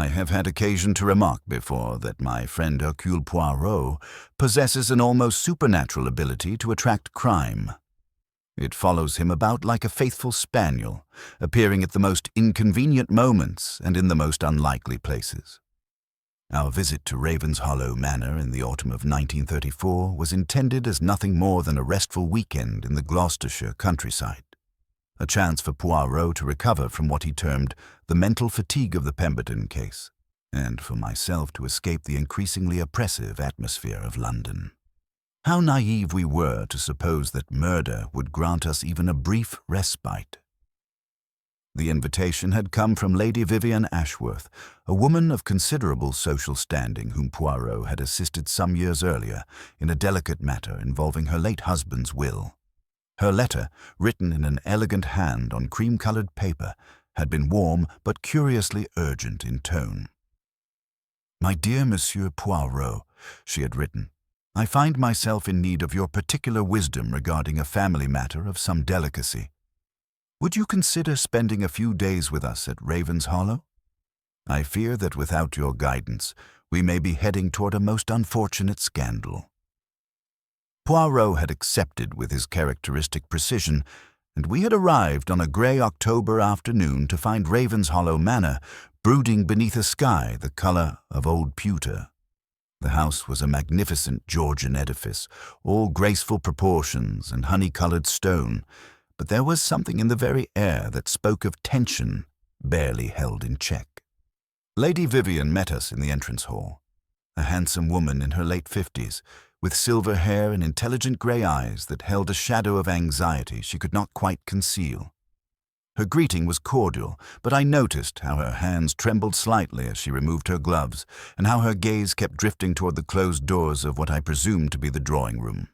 I have had occasion to remark before that my friend Hercule Poirot possesses an almost supernatural ability to attract crime. It follows him about like a faithful spaniel, appearing at the most inconvenient moments and in the most unlikely places. Our visit to Ravenshollow Manor in the autumn of 1934 was intended as nothing more than a restful weekend in the Gloucestershire countryside, a chance for Poirot to recover from what he termed the mental fatigue of the Pemberton case, and for myself to escape the increasingly oppressive atmosphere of London. How naive we were to suppose that murder would grant us even a brief respite. The invitation had come from Lady Vivian Ashworth, a woman of considerable social standing whom Poirot had assisted some years earlier in a delicate matter involving her late husband's will. Her letter, written in an elegant hand on cream-colored paper, had been warm but curiously urgent in tone. "My dear Monsieur Poirot," she had written, "I find myself in need of your particular wisdom regarding a family matter of some delicacy. Would you consider spending a few days with us at Ravenshollow? I fear that without your guidance, we may be heading toward a most unfortunate scandal." Poirot had accepted with his characteristic precision, and we had arrived on a grey October afternoon to find Ravenshollow Manor brooding beneath a sky the colour of old pewter. The house was a magnificent Georgian edifice, all graceful proportions and honey-coloured stone, but there was something in the very air that spoke of tension barely held in check. Lady Vivian met us in the entrance hall, a handsome woman in her late 50s, with silver hair and intelligent grey eyes that held a shadow of anxiety she could not quite conceal. Her greeting was cordial, but I noticed how her hands trembled slightly as she removed her gloves, and how her gaze kept drifting toward the closed doors of what I presumed to be the drawing-room.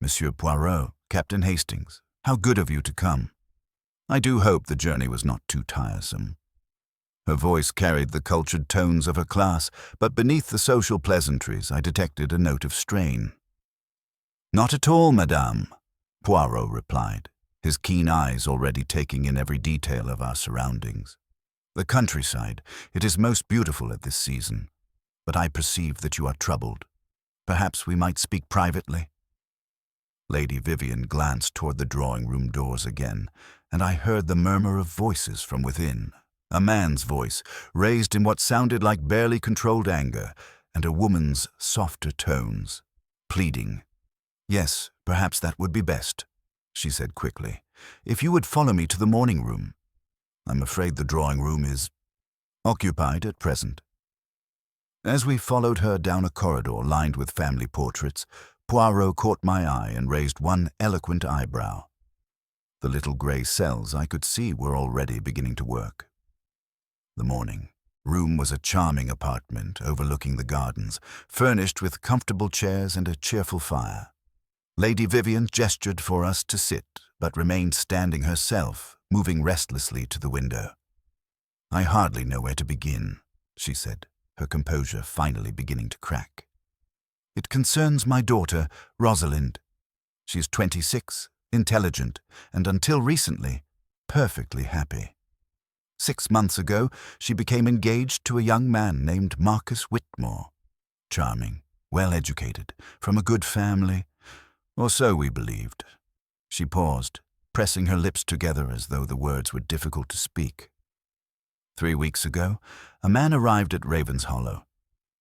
"Monsieur Poirot, Captain Hastings, how good of you to come. I do hope the journey was not too tiresome." Her voice carried the cultured tones of her class, but beneath the social pleasantries I detected a note of strain. "Not at all, madame," Poirot replied, his keen eyes already taking in every detail of our surroundings. "The countryside, it is most beautiful at this season, but I perceive that you are troubled. Perhaps we might speak privately." Lady Vivian glanced toward the drawing-room doors again, and I heard the murmur of voices from within, a man's voice, raised in what sounded like barely controlled anger, and a woman's softer tones, pleading. "Yes, perhaps that would be best," she said quickly. "If you would follow me to the morning room. I'm afraid the drawing-room is occupied at present." As we followed her down a corridor lined with family portraits, Poirot caught my eye and raised one eloquent eyebrow. The little grey cells I could see were already beginning to work. The morning room was a charming apartment overlooking the gardens, furnished with comfortable chairs and a cheerful fire. Lady Vivian gestured for us to sit, but remained standing herself, moving restlessly to the window. "I hardly know where to begin," she said, her composure finally beginning to crack. "It concerns my daughter, Rosalind. She is 26, intelligent, and until recently, perfectly happy. 6 months ago, she became engaged to a young man named Marcus Whitmore. Charming, well-educated, from a good family, or so we believed." She paused, pressing her lips together as though the words were difficult to speak. 3 weeks ago, a man arrived at Ravenshollow.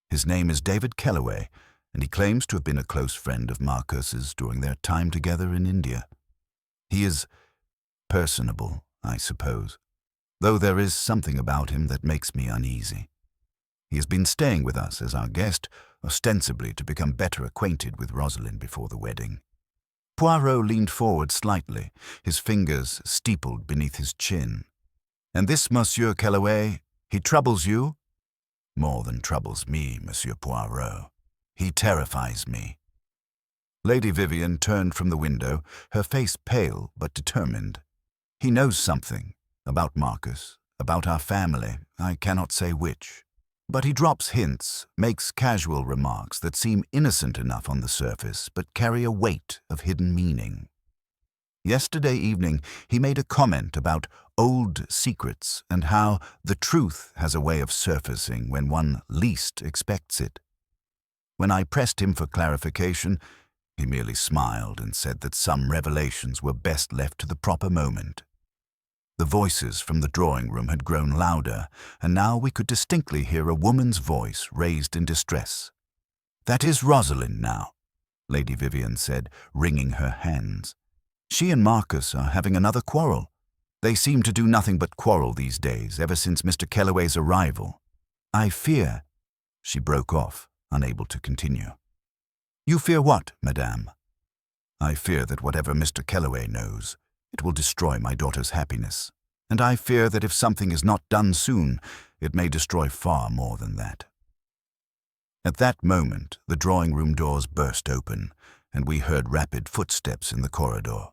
His name is David Kellaway, and he claims to have been a close friend of Marcus's during their time together in India. He is personable, I suppose, though there is something about him that makes me uneasy. He has been staying with us as our guest, ostensibly to become better acquainted with Rosalind before the wedding. Poirot leaned forward slightly, his fingers steepled beneath his chin. "And this Monsieur Kellaway, he troubles you?" "More than troubles me, Monsieur Poirot. He terrifies me." Lady Vivian turned from the window, her face pale but determined. "He knows something, about Marcus, about our family, I cannot say which. But he drops hints, makes casual remarks that seem innocent enough on the surface but carry a weight of hidden meaning. Yesterday evening, he made a comment about old secrets and how the truth has a way of surfacing when one least expects it. When I pressed him for clarification, he merely smiled and said that some revelations were best left to the proper moment. The voices from the drawing room had grown louder, and now we could distinctly hear a woman's voice raised in distress. "That is Rosalind now," Lady Vivian said, wringing her hands. "She and Marcus are having another quarrel. They seem to do nothing but quarrel these days, ever since Mr. Kellaway's arrival. I fear—" She broke off, unable to continue. "You fear what, madame?" "I fear that whatever Mr. Kellaway knows, it will destroy my daughter's happiness, and I fear that if something is not done soon, it may destroy far more than that." At that moment, the drawing-room doors burst open, and we heard rapid footsteps in the corridor.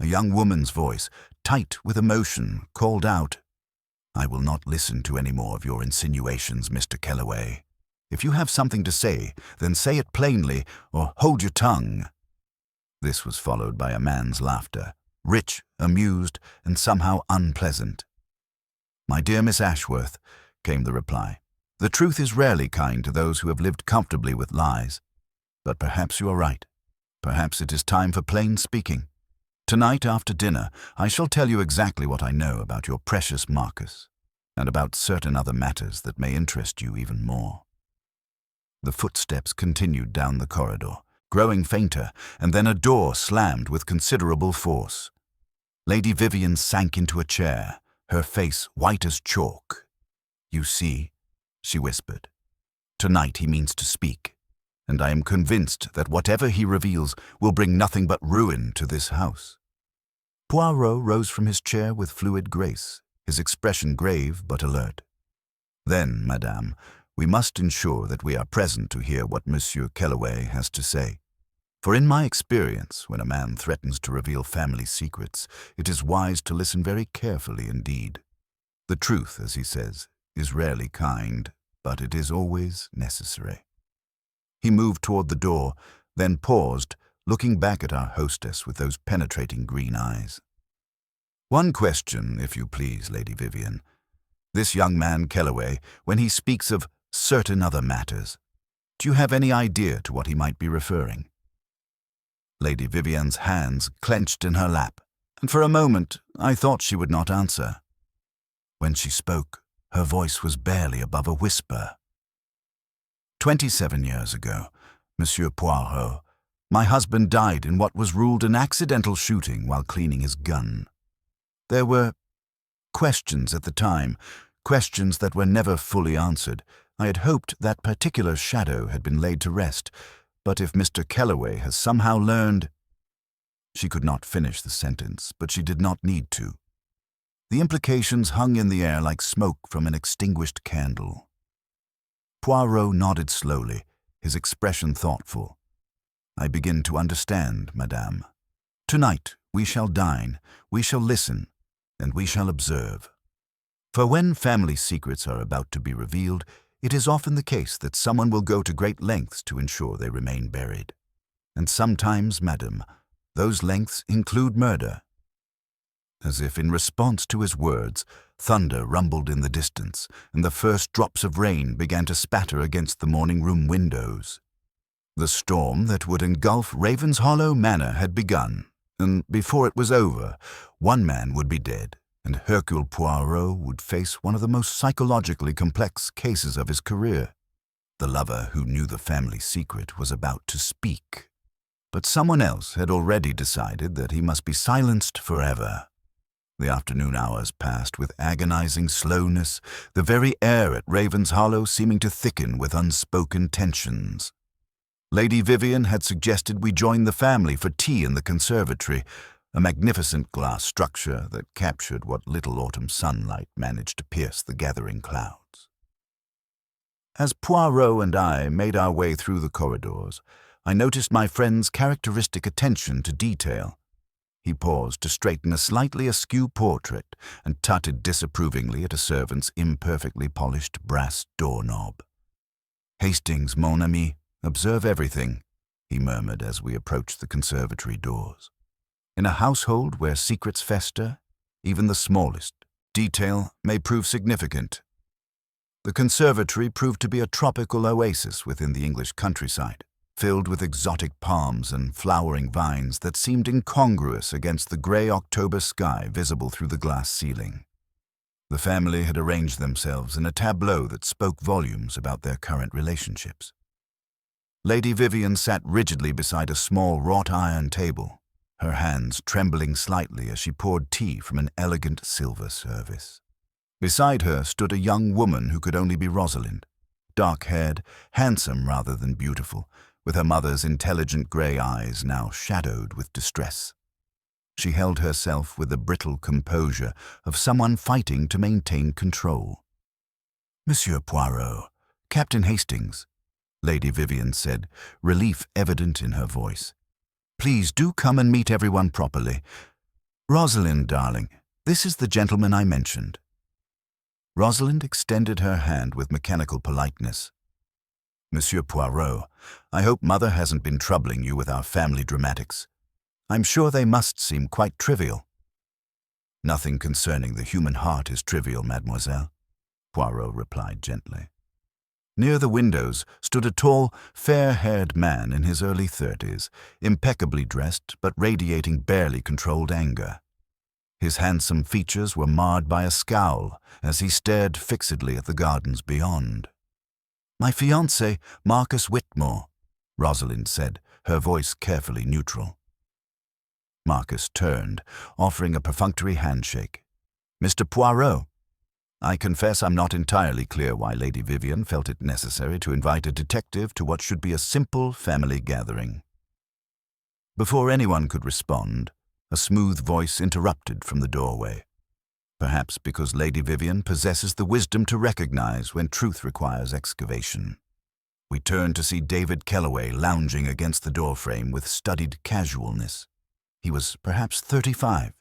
A young woman's voice, tight with emotion, called out, "I will not listen to any more of your insinuations, Mr. Kellaway. If you have something to say, then say it plainly, or hold your tongue." This was followed by a man's laughter, rich, amused, and somehow unpleasant. "My dear Miss Ashworth," came the reply, "the truth is rarely kind to those who have lived comfortably with lies. But perhaps you are right. Perhaps it is time for plain speaking. Tonight after dinner, I shall tell you exactly what I know about your precious Marcus, and about certain other matters that may interest you even more." The footsteps continued down the corridor, growing fainter, and then a door slammed with considerable force. Lady Vivian sank into a chair, her face white as chalk. "You see," she whispered, "tonight he means to speak, and I am convinced that whatever he reveals will bring nothing but ruin to this house." Poirot rose from his chair with fluid grace, his expression grave but alert. "Then, madame, we must ensure that we are present to hear what Monsieur Kellaway has to say. For in my experience, when a man threatens to reveal family secrets, it is wise to listen very carefully indeed. The truth, as he says, is rarely kind, but it is always necessary." He moved toward the door, then paused, looking back at our hostess with those penetrating green eyes. "One question, if you please, Lady Vivian. This young man Kellaway, when he speaks of certain other matters, do you have any idea to what he might be referring?" Lady Vivian's hands clenched in her lap, and for a moment I thought she would not answer. When she spoke, her voice was barely above a whisper. 27 years ago, Monsieur Poirot, my husband died in what was ruled an accidental shooting while cleaning his gun. There were questions at the time, questions that were never fully answered. I had hoped that particular shadow had been laid to rest, but if Mr. Kellaway has somehow learned— She could not finish the sentence, but she did not need to. The implications hung in the air like smoke from an extinguished candle. Poirot nodded slowly, his expression thoughtful. "I begin to understand, madame. Tonight we shall dine, we shall listen, and we shall observe. For when family secrets are about to be revealed, it is often the case that someone will go to great lengths to ensure they remain buried. And sometimes, madam, those lengths include murder." As if in response to his words, thunder rumbled in the distance, and the first drops of rain began to spatter against the morning-room windows. The storm that would engulf Ravenshollow Manor had begun, and before it was over, one man would be dead, and Hercule Poirot would face one of the most psychologically complex cases of his career. The lover who knew the family secret was about to speak, but someone else had already decided that he must be silenced forever. The afternoon hours passed with agonizing slowness, the very air at Ravenshollow seeming to thicken with unspoken tensions. Lady Vivian had suggested we join the family for tea in the conservatory, a magnificent glass structure that captured what little autumn sunlight managed to pierce the gathering clouds. As Poirot and I made our way through the corridors, I noticed my friend's characteristic attention to detail. He paused to straighten a slightly askew portrait and tutted disapprovingly at a servant's imperfectly polished brass doorknob. "Hastings, mon ami, observe everything," he murmured as we approached the conservatory doors. In a household where secrets fester, even the smallest detail may prove significant. The conservatory proved to be a tropical oasis within the English countryside, filled with exotic palms and flowering vines that seemed incongruous against the grey October sky visible through the glass ceiling. The family had arranged themselves in a tableau that spoke volumes about their current relationships. Lady Vivian sat rigidly beside a small wrought iron table, her hands trembling slightly as she poured tea from an elegant silver service. Beside her stood a young woman who could only be Rosalind, dark-haired, handsome rather than beautiful, with her mother's intelligent grey eyes now shadowed with distress. She held herself with the brittle composure of someone fighting to maintain control. "Monsieur Poirot, Captain Hastings," Lady Vivian said, relief evident in her voice. "Please do come and meet everyone properly. Rosalind, darling, this is the gentleman I mentioned." Rosalind extended her hand with mechanical politeness. "Monsieur Poirot, I hope Mother hasn't been troubling you with our family dramatics. I'm sure they must seem quite trivial." "Nothing concerning the human heart is trivial, mademoiselle," Poirot replied gently. Near the windows stood a tall, fair-haired man in his early 30s, impeccably dressed but radiating barely controlled anger. His handsome features were marred by a scowl as he stared fixedly at the gardens beyond. "My fiancé, Marcus Whitmore," Rosalind said, her voice carefully neutral. Marcus turned, offering a perfunctory handshake. "Mr. Poirot." I confess I'm not entirely clear why Lady Vivian felt it necessary to invite a detective to what should be a simple family gathering. Before anyone could respond, a smooth voice interrupted from the doorway. Perhaps because Lady Vivian possesses the wisdom to recognize when truth requires excavation. We turned to see David Kellaway lounging against the doorframe with studied casualness. He was perhaps 35,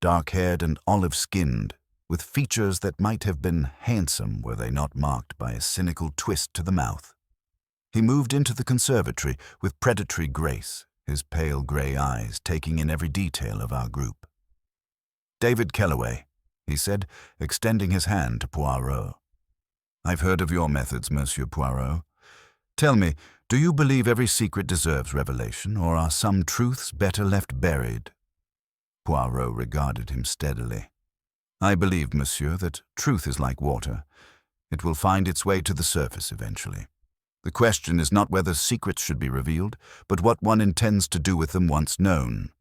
dark-haired and olive-skinned, with features that might have been handsome were they not marked by a cynical twist to the mouth. He moved into the conservatory with predatory grace, his pale grey eyes taking in every detail of our group. "David Kellaway," he said, extending his hand to Poirot. "I've heard of your methods, Monsieur Poirot. Tell me, do you believe every secret deserves revelation, or are some truths better left buried?" Poirot regarded him steadily. "I believe, monsieur, that truth is like water. It will find its way to the surface eventually. The question is not whether secrets should be revealed, but what one intends to do with them once known."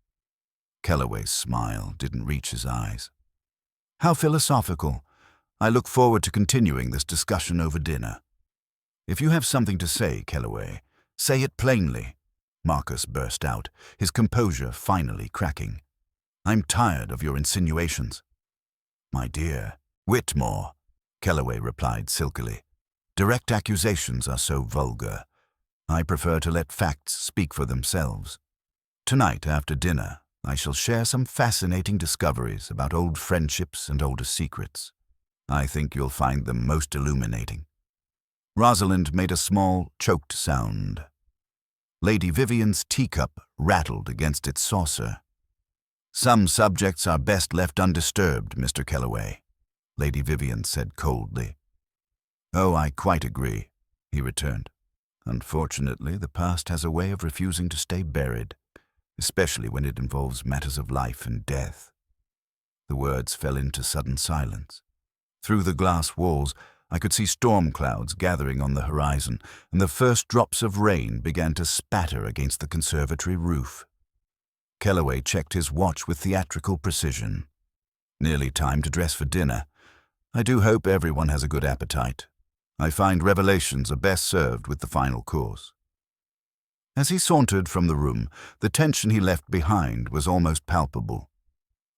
Kellaway's smile didn't reach his eyes. "How philosophical. I look forward to continuing this discussion over dinner." "If you have something to say, Kellaway, say it plainly," Marcus burst out, his composure finally cracking. "I'm tired of your insinuations." "My dear, Whitmore," Kellaway replied silkily. "Direct accusations are so vulgar. I prefer to let facts speak for themselves. Tonight, after dinner, I shall share some fascinating discoveries about old friendships and older secrets. I think you'll find them most illuminating." Rosalind made a small, choked sound. Lady Vivian's teacup rattled against its saucer. "Some subjects are best left undisturbed, Mr. Kellaway," Lady Vivian said coldly. "Oh, I quite agree," he returned. "Unfortunately, the past has a way of refusing to stay buried, especially when it involves matters of life and death." The words fell into sudden silence. Through the glass walls, I could see storm clouds gathering on the horizon, and the first drops of rain began to spatter against the conservatory roof. Kellaway checked his watch with theatrical precision. "Nearly time to dress for dinner. I do hope everyone has a good appetite. I find revelations are best served with the final course." As he sauntered from the room, the tension he left behind was almost palpable.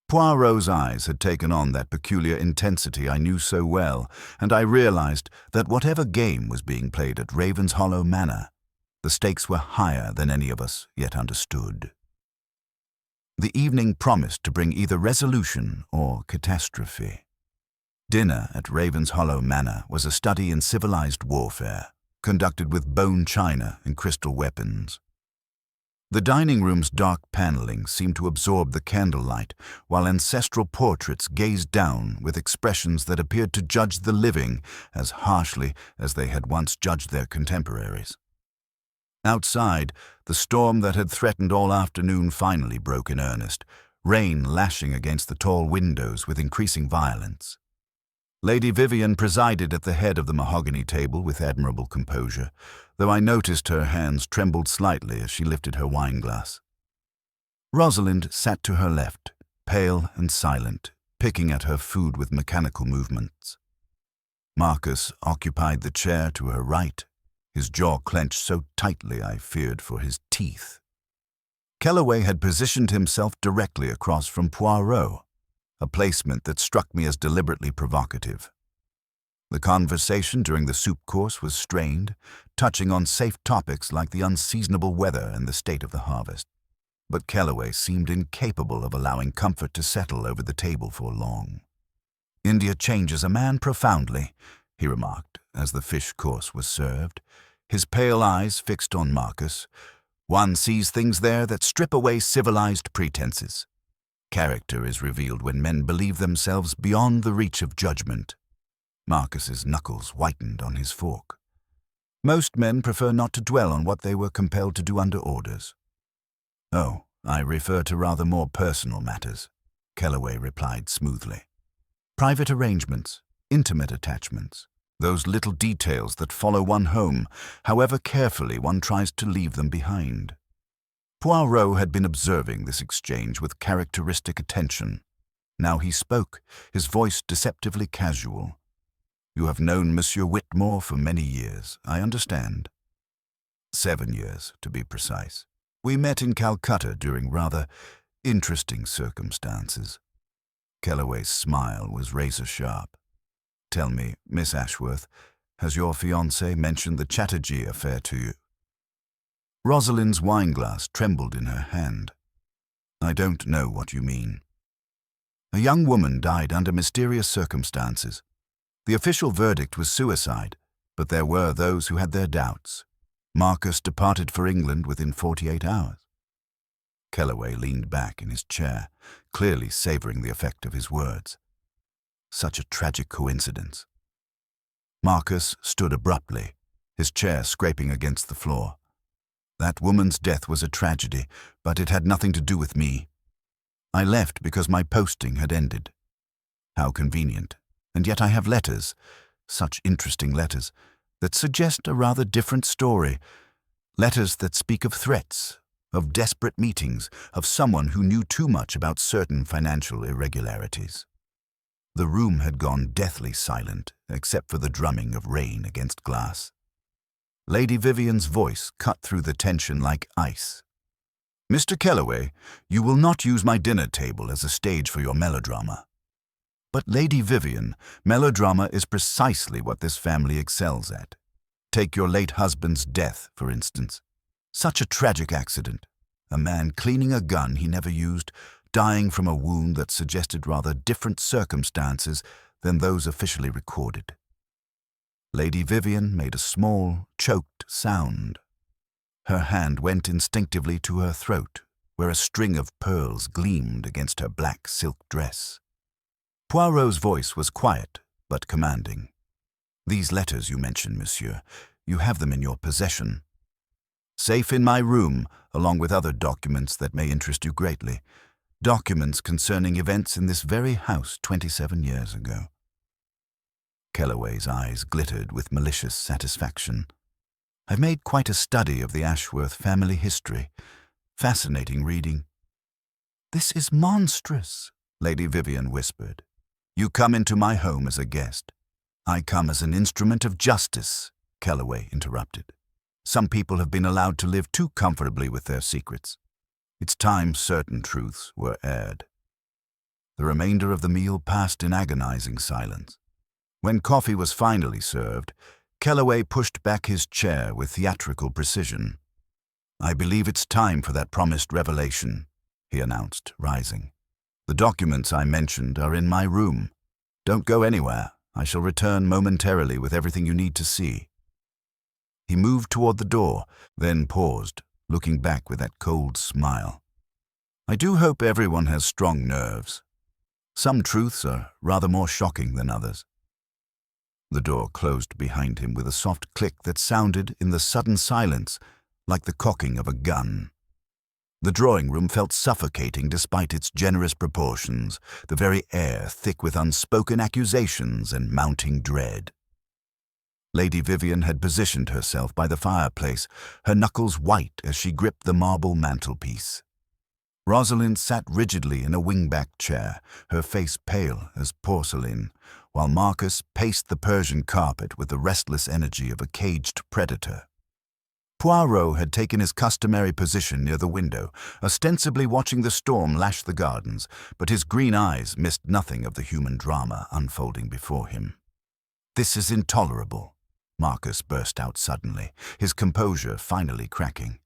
Poirot's eyes had taken on that peculiar intensity I knew so well, and I realized that whatever game was being played at Ravenshollow Manor, the stakes were higher than any of us yet understood. The evening promised to bring either resolution or catastrophe. Dinner at Ravenshollow Manor was a study in civilized warfare, conducted with bone china and crystal weapons. The dining room's dark paneling seemed to absorb the candlelight, while ancestral portraits gazed down with expressions that appeared to judge the living as harshly as they had once judged their contemporaries. Outside, the storm that had threatened all afternoon finally broke in earnest, rain lashing against the tall windows with increasing violence. Lady Vivian presided at the head of the mahogany table with admirable composure, though I noticed her hands trembled slightly as she lifted her wineglass. Rosalind sat to her left, pale and silent, picking at her food with mechanical movements. Marcus occupied the chair to her right, his jaw clenched so tightly I feared for his teeth. Kellaway had positioned himself directly across from Poirot, a placement that struck me as deliberately provocative. The conversation during the soup course was strained, touching on safe topics like the unseasonable weather and the state of the harvest. But Kellaway seemed incapable of allowing comfort to settle over the table for long. "India changes a man profoundly," he remarked as the fish course was served, his pale eyes fixed on Marcus. "One sees things there that strip away civilized pretenses. Character is revealed when men believe themselves beyond the reach of judgment." Marcus's knuckles whitened on his fork. "Most men prefer not to dwell on what they were compelled to do under orders." "Oh, I refer to rather more personal matters," Kellaway replied smoothly. "Private arrangements, intimate attachments, those little details that follow one home, however carefully one tries to leave them behind." Poirot had been observing this exchange with characteristic attention. Now he spoke, his voice deceptively casual. "You have known Monsieur Whitmore for many years, I understand." 7 years, to be precise. "We met in Calcutta during rather interesting circumstances." Kellaway's smile was razor-sharp. "Tell me, Miss Ashworth, has your fiancé mentioned the Chatterjee affair to you?" Rosalind's wineglass trembled in her hand. "I don't know what you mean." "A young woman died under mysterious circumstances. The official verdict was suicide, but there were those who had their doubts. Marcus departed for England within 48 hours. Kellaway leaned back in his chair, clearly savoring the effect of his words. Such a tragic coincidence. Marcus stood abruptly, his chair scraping against the floor. "That woman's death was a tragedy, but it had nothing to do with me. I left because my posting had ended. How convenient. And yet I have letters, such interesting letters, that suggest a rather different story. Letters that speak of threats, of desperate meetings, of someone who knew too much about certain financial irregularities." The room had gone deathly silent, except for the drumming of rain against glass. Lady Vivian's voice cut through the tension like ice. "Mr. Kellaway, you will not use my dinner table as a stage for your melodrama." "But Lady Vivian, melodrama is precisely what this family excels at. Take your late husband's death, for instance. Such a tragic accident. A man cleaning a gun he never used, dying from a wound that suggested rather different circumstances than those officially recorded." Lady Vivian made a small, choked sound. Her hand went instinctively to her throat, where a string of pearls gleamed against her black silk dress. Poirot's voice was quiet, but commanding. "These letters you mentioned, monsieur, you have them in your possession." "Safe in my room, along with other documents that may interest you greatly. Documents concerning events in this very house 27 years ago." Kellaway's eyes glittered with malicious satisfaction. "I've made quite a study of the Ashworth family history. Fascinating reading." "This is monstrous," Lady Vivian whispered. "You come into my home as a guest." "I come as an instrument of justice," Kellaway interrupted. "Some people have been allowed to live too comfortably with their secrets. It's time certain truths were aired." The remainder of the meal passed in agonizing silence. When coffee was finally served, Kellaway pushed back his chair with theatrical precision. "I believe it's time for that promised revelation," he announced, rising. "The documents I mentioned are in my room. Don't go anywhere. I shall return momentarily with everything you need to see." He moved toward the door, then paused, looking back with that cold smile. "I do hope everyone has strong nerves. Some truths are rather more shocking than others." The door closed behind him with a soft click that sounded, in the sudden silence, like the cocking of a gun. The drawing room felt suffocating despite its generous proportions, the very air thick with unspoken accusations and mounting dread. Lady Vivian had positioned herself by the fireplace, her knuckles white as she gripped the marble mantelpiece. Rosalind sat rigidly in a wingback chair, her face pale as porcelain, while Marcus paced the Persian carpet with the restless energy of a caged predator. Poirot had taken his customary position near the window, ostensibly watching the storm lash the gardens, but his green eyes missed nothing of the human drama unfolding before him. "This is intolerable," Marcus burst out suddenly, his composure finally cracking.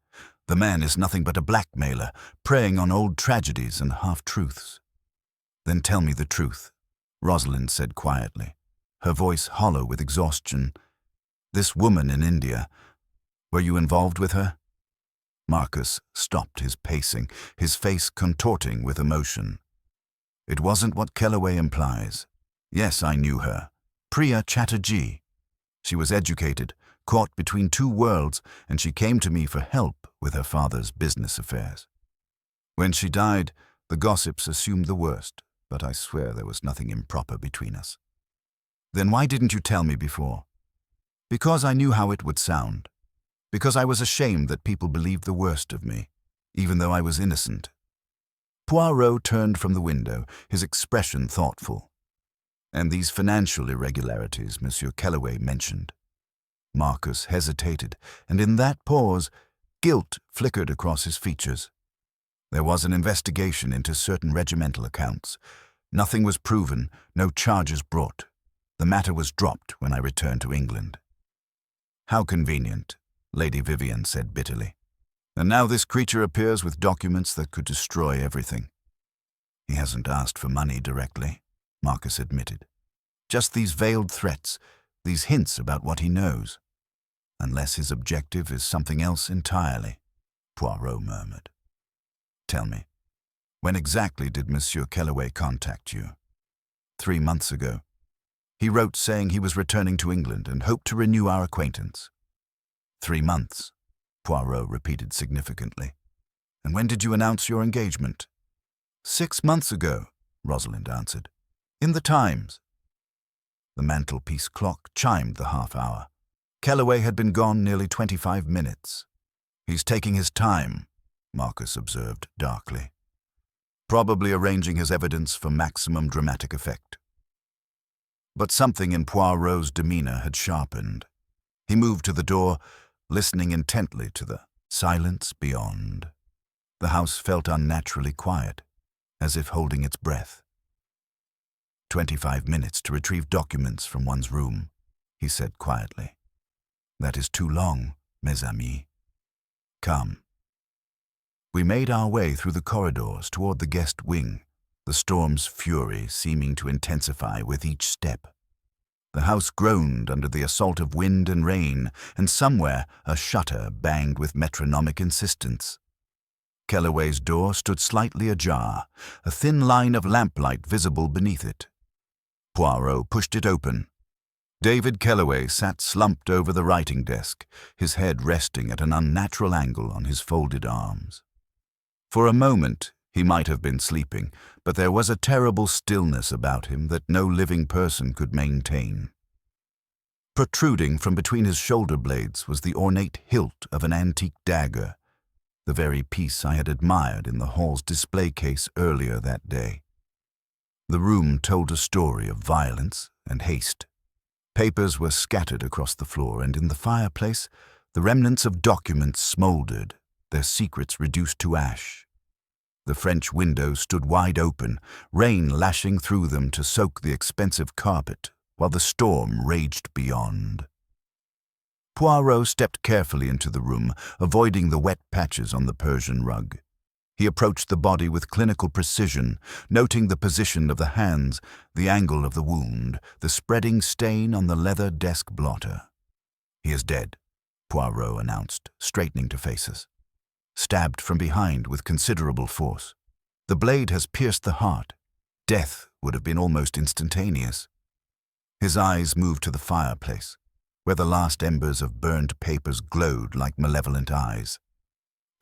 "The man is nothing but a blackmailer, preying on old tragedies and half-truths." "Then tell me the truth," Rosalind said quietly, her voice hollow with exhaustion. "This woman in India, were you involved with her?" Marcus stopped his pacing, his face contorting with emotion. "It wasn't what Kellaway implies. Yes, I knew her. Priya Chatterjee. She was educated, caught between two worlds, and she came to me for help with her father's business affairs. When she died, the gossips assumed the worst, but I swear there was nothing improper between us." "Then why didn't you tell me before?" "Because I knew how it would sound. Because I was ashamed that people believed the worst of me, even though I was innocent." Poirot turned from the window, his expression thoughtful. "And these financial irregularities Monsieur Kellaway mentioned." Marcus hesitated, and in that pause, guilt flickered across his features. "There was an investigation into certain regimental accounts. Nothing was proven, no charges brought. The matter was dropped when I returned to England." "How convenient," Lady Vivian said bitterly. "And now this creature appears with documents that could destroy everything." "He hasn't asked for money directly," Marcus admitted. "Just these veiled threats, these hints about what he knows. Unless his objective is something else entirely," Poirot murmured. "Tell me, when exactly did Monsieur Kellaway contact you?" 3 months ago. He wrote saying he was returning to England and hoped to renew our acquaintance." 3 months, Poirot repeated significantly. "And when did you announce your engagement?" 6 months ago, Rosalind answered. "In the Times." The mantelpiece clock chimed the half-hour. Kellaway had been gone nearly 25 minutes. "He's taking his time," Marcus observed darkly. "Probably arranging his evidence for maximum dramatic effect." But something in Poirot's demeanor had sharpened. He moved to the door, listening intently to the silence beyond. The house felt unnaturally quiet, as if holding its breath. 25 minutes to retrieve documents from one's room," he said quietly. "That is too long, mes amis. Come." We made our way through the corridors toward the guest wing, the storm's fury seeming to intensify with each step. The house groaned under the assault of wind and rain, and somewhere a shutter banged with metronomic insistence. Kellaway's door stood slightly ajar, a thin line of lamplight visible beneath it. Poirot pushed it open. David Kellaway sat slumped over the writing desk, his head resting at an unnatural angle on his folded arms. For a moment, he might have been sleeping, but there was a terrible stillness about him that no living person could maintain. Protruding from between his shoulder blades was the ornate hilt of an antique dagger, the very piece I had admired in the hall's display case earlier that day. The room told a story of violence and haste. Papers were scattered across the floor, and in the fireplace, the remnants of documents smoldered, their secrets reduced to ash. The French windows stood wide open, rain lashing through them to soak the expensive carpet, while the storm raged beyond. Poirot stepped carefully into the room, avoiding the wet patches on the Persian rug. He approached the body with clinical precision, noting the position of the hands, the angle of the wound, the spreading stain on the leather desk blotter. "He is dead," Poirot announced, straightening to face us. stabbed from behind with considerable force. The blade has pierced the heart. Death would have been almost instantaneous. His eyes moved to the fireplace, where the last embers of burned papers glowed like malevolent eyes.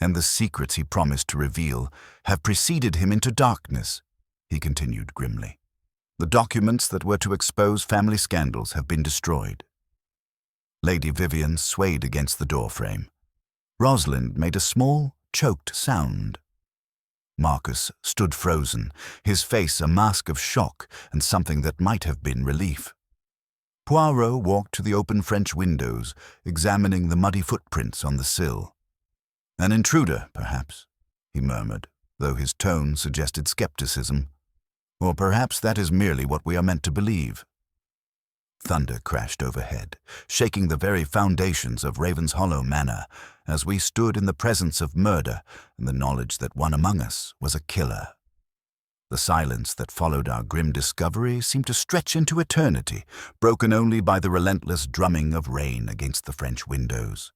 And the secrets he promised to reveal have preceded him into darkness, he continued grimly. The documents that were to expose family scandals have been destroyed. Lady Vivian swayed against the doorframe. Rosalind made a small, choked sound. Marcus stood frozen, his face a mask of shock and something that might have been relief. Poirot walked to the open French windows, examining the muddy footprints on the sill. "An intruder, perhaps," he murmured, though his tone suggested skepticism. "Or perhaps that is merely what we are meant to believe." Thunder crashed overhead, shaking the very foundations of Ravenshollow Manor as we stood in the presence of murder and the knowledge that one among us was a killer. The silence that followed our grim discovery seemed to stretch into eternity, broken only by the relentless drumming of rain against the French windows.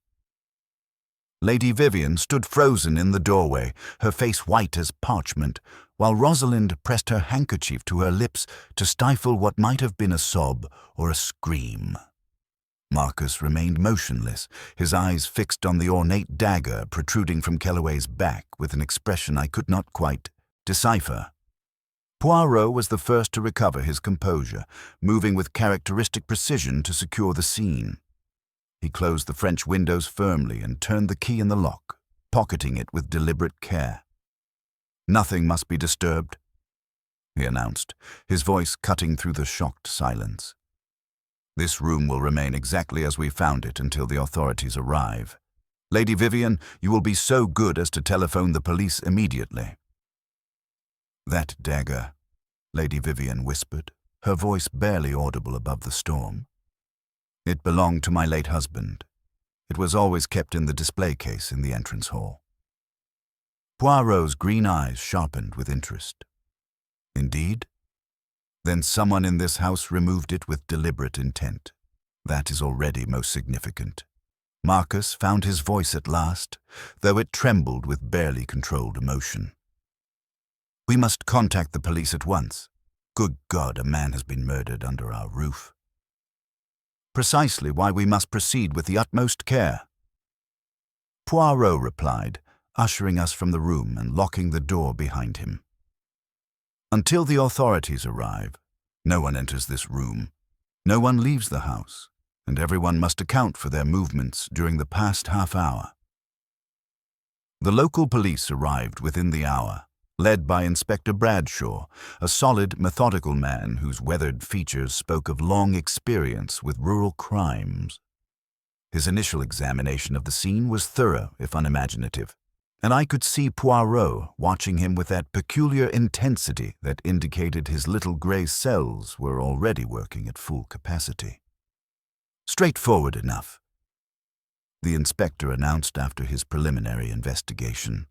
Lady Vivian stood frozen in the doorway, her face white as parchment, while Rosalind pressed her handkerchief to her lips to stifle what might have been a sob or a scream. Marcus remained motionless, his eyes fixed on the ornate dagger protruding from Kellaway's back with an expression I could not quite decipher. Poirot was the first to recover his composure, moving with characteristic precision to secure the scene. He closed the French windows firmly and turned the key in the lock, pocketing it with deliberate care. "Nothing must be disturbed," he announced, his voice cutting through the shocked silence. "This room will remain exactly as we found it until the authorities arrive. Lady Vivian, you will be so good as to telephone the police immediately." "That dagger," Lady Vivian whispered, her voice barely audible above the storm. "It belonged to my late husband. It was always kept in the display case in the entrance hall." Poirot's green eyes sharpened with interest. "Indeed? Then someone in this house removed it with deliberate intent. That is already most significant." Marcus found his voice at last, though it trembled with barely controlled emotion. "We must contact the police at once. Good God, a man has been murdered under our roof." "Precisely why we must proceed with the utmost care," Poirot replied, ushering us from the room and locking the door behind him. "Until the authorities arrive, no one enters this room, no one leaves the house, and everyone must account for their movements during the past half hour." The local police arrived within the hour, led by Inspector Bradshaw, a solid, methodical man whose weathered features spoke of long experience with rural crimes. His initial examination of the scene was thorough, if unimaginative, and I could see Poirot watching him with that peculiar intensity that indicated his little gray cells were already working at full capacity. "Straightforward enough," the inspector announced after his preliminary investigation.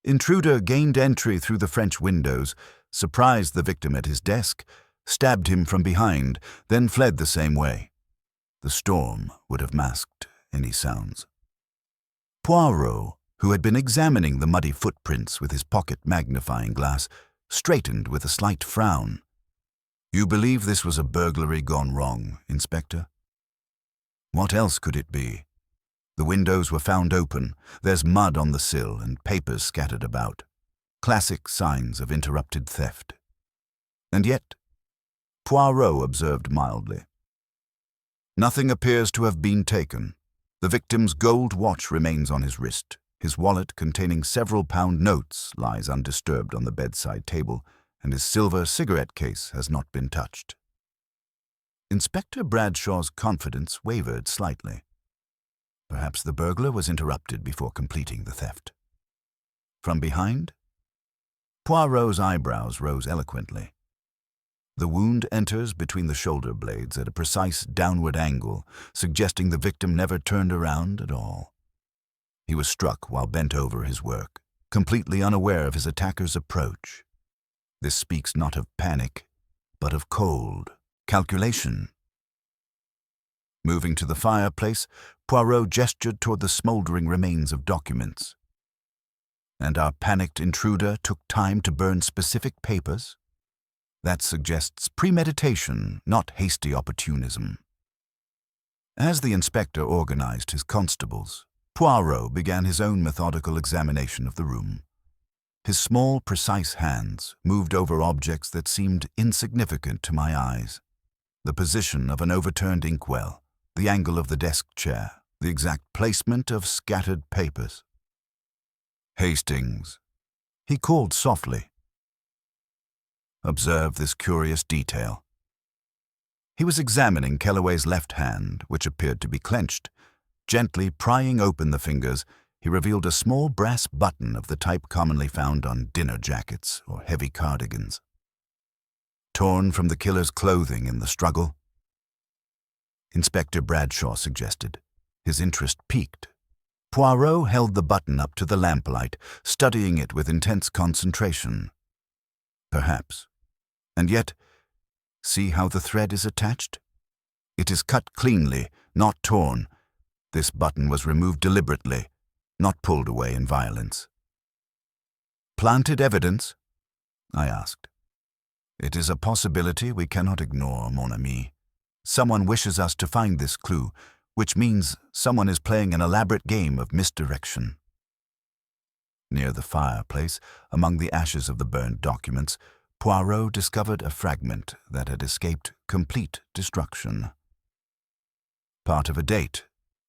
"Intruder gained entry through the French windows, surprised the victim at his desk, stabbed him from behind, then fled the same way. The storm would have masked any sounds." Poirot, who had been examining the muddy footprints with his pocket magnifying glass, straightened with a slight frown. "You believe this was a burglary gone wrong, Inspector?" "What else could it be? The windows were found open, there's mud on the sill and papers scattered about. Classic signs of interrupted theft." "And yet," Poirot observed mildly, "nothing appears to have been taken. The victim's gold watch remains on his wrist. His wallet containing several pound notes lies undisturbed on the bedside table, and his silver cigarette case has not been touched." Inspector Bradshaw's confidence wavered slightly. Perhaps the burglar was interrupted before completing the theft. "From behind?" Poirot's eyebrows rose eloquently. "The wound enters between the shoulder blades at a precise downward angle, suggesting the victim never turned around at all. He was struck while bent over his work, completely unaware of his attacker's approach. This speaks not of panic, but of cold calculation." Moving to the fireplace, Poirot gestured toward the smoldering remains of documents. And our panicked intruder took time to burn specific papers? That suggests premeditation, not hasty opportunism. As the inspector organized his constables, Poirot began his own methodical examination of the room. His small, precise hands moved over objects that seemed insignificant to my eyes. The position of an overturned inkwell, the angle of the desk chair, the exact placement of scattered papers. "Hastings," he called softly. "Observe this curious detail." He was examining Kellaway's left hand, which appeared to be clenched. Gently prying open the fingers, he revealed a small brass button of the type commonly found on dinner jackets or heavy cardigans. Torn from the killer's clothing in the struggle? Inspector Bradshaw suggested. His interest piqued. Poirot held the button up to the lamplight, studying it with intense concentration. Perhaps. And yet, see how the thread is attached? It is cut cleanly, not torn. This button was removed deliberately, not pulled away in violence. "Planted evidence?" I asked. "It is a possibility we cannot ignore, mon ami. Someone wishes us to find this clue, which means someone is playing an elaborate game of misdirection." Near the fireplace, among the ashes of the burned documents, Poirot discovered a fragment that had escaped complete destruction. "Part of a date,"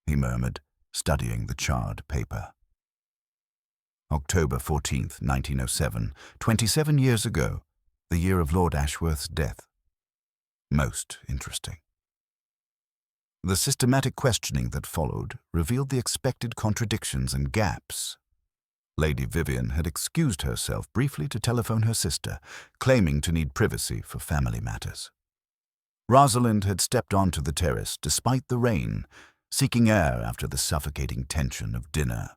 he murmured, studying the charred paper. October 14th, 1907, 27 years ago, the year of Lord Ashworth's death. Most interesting. The systematic questioning that followed revealed the expected contradictions and gaps. Lady Vivian had excused herself briefly to telephone her sister, claiming to need privacy for family matters. Rosalind had stepped onto the terrace despite the rain, seeking air after the suffocating tension of dinner.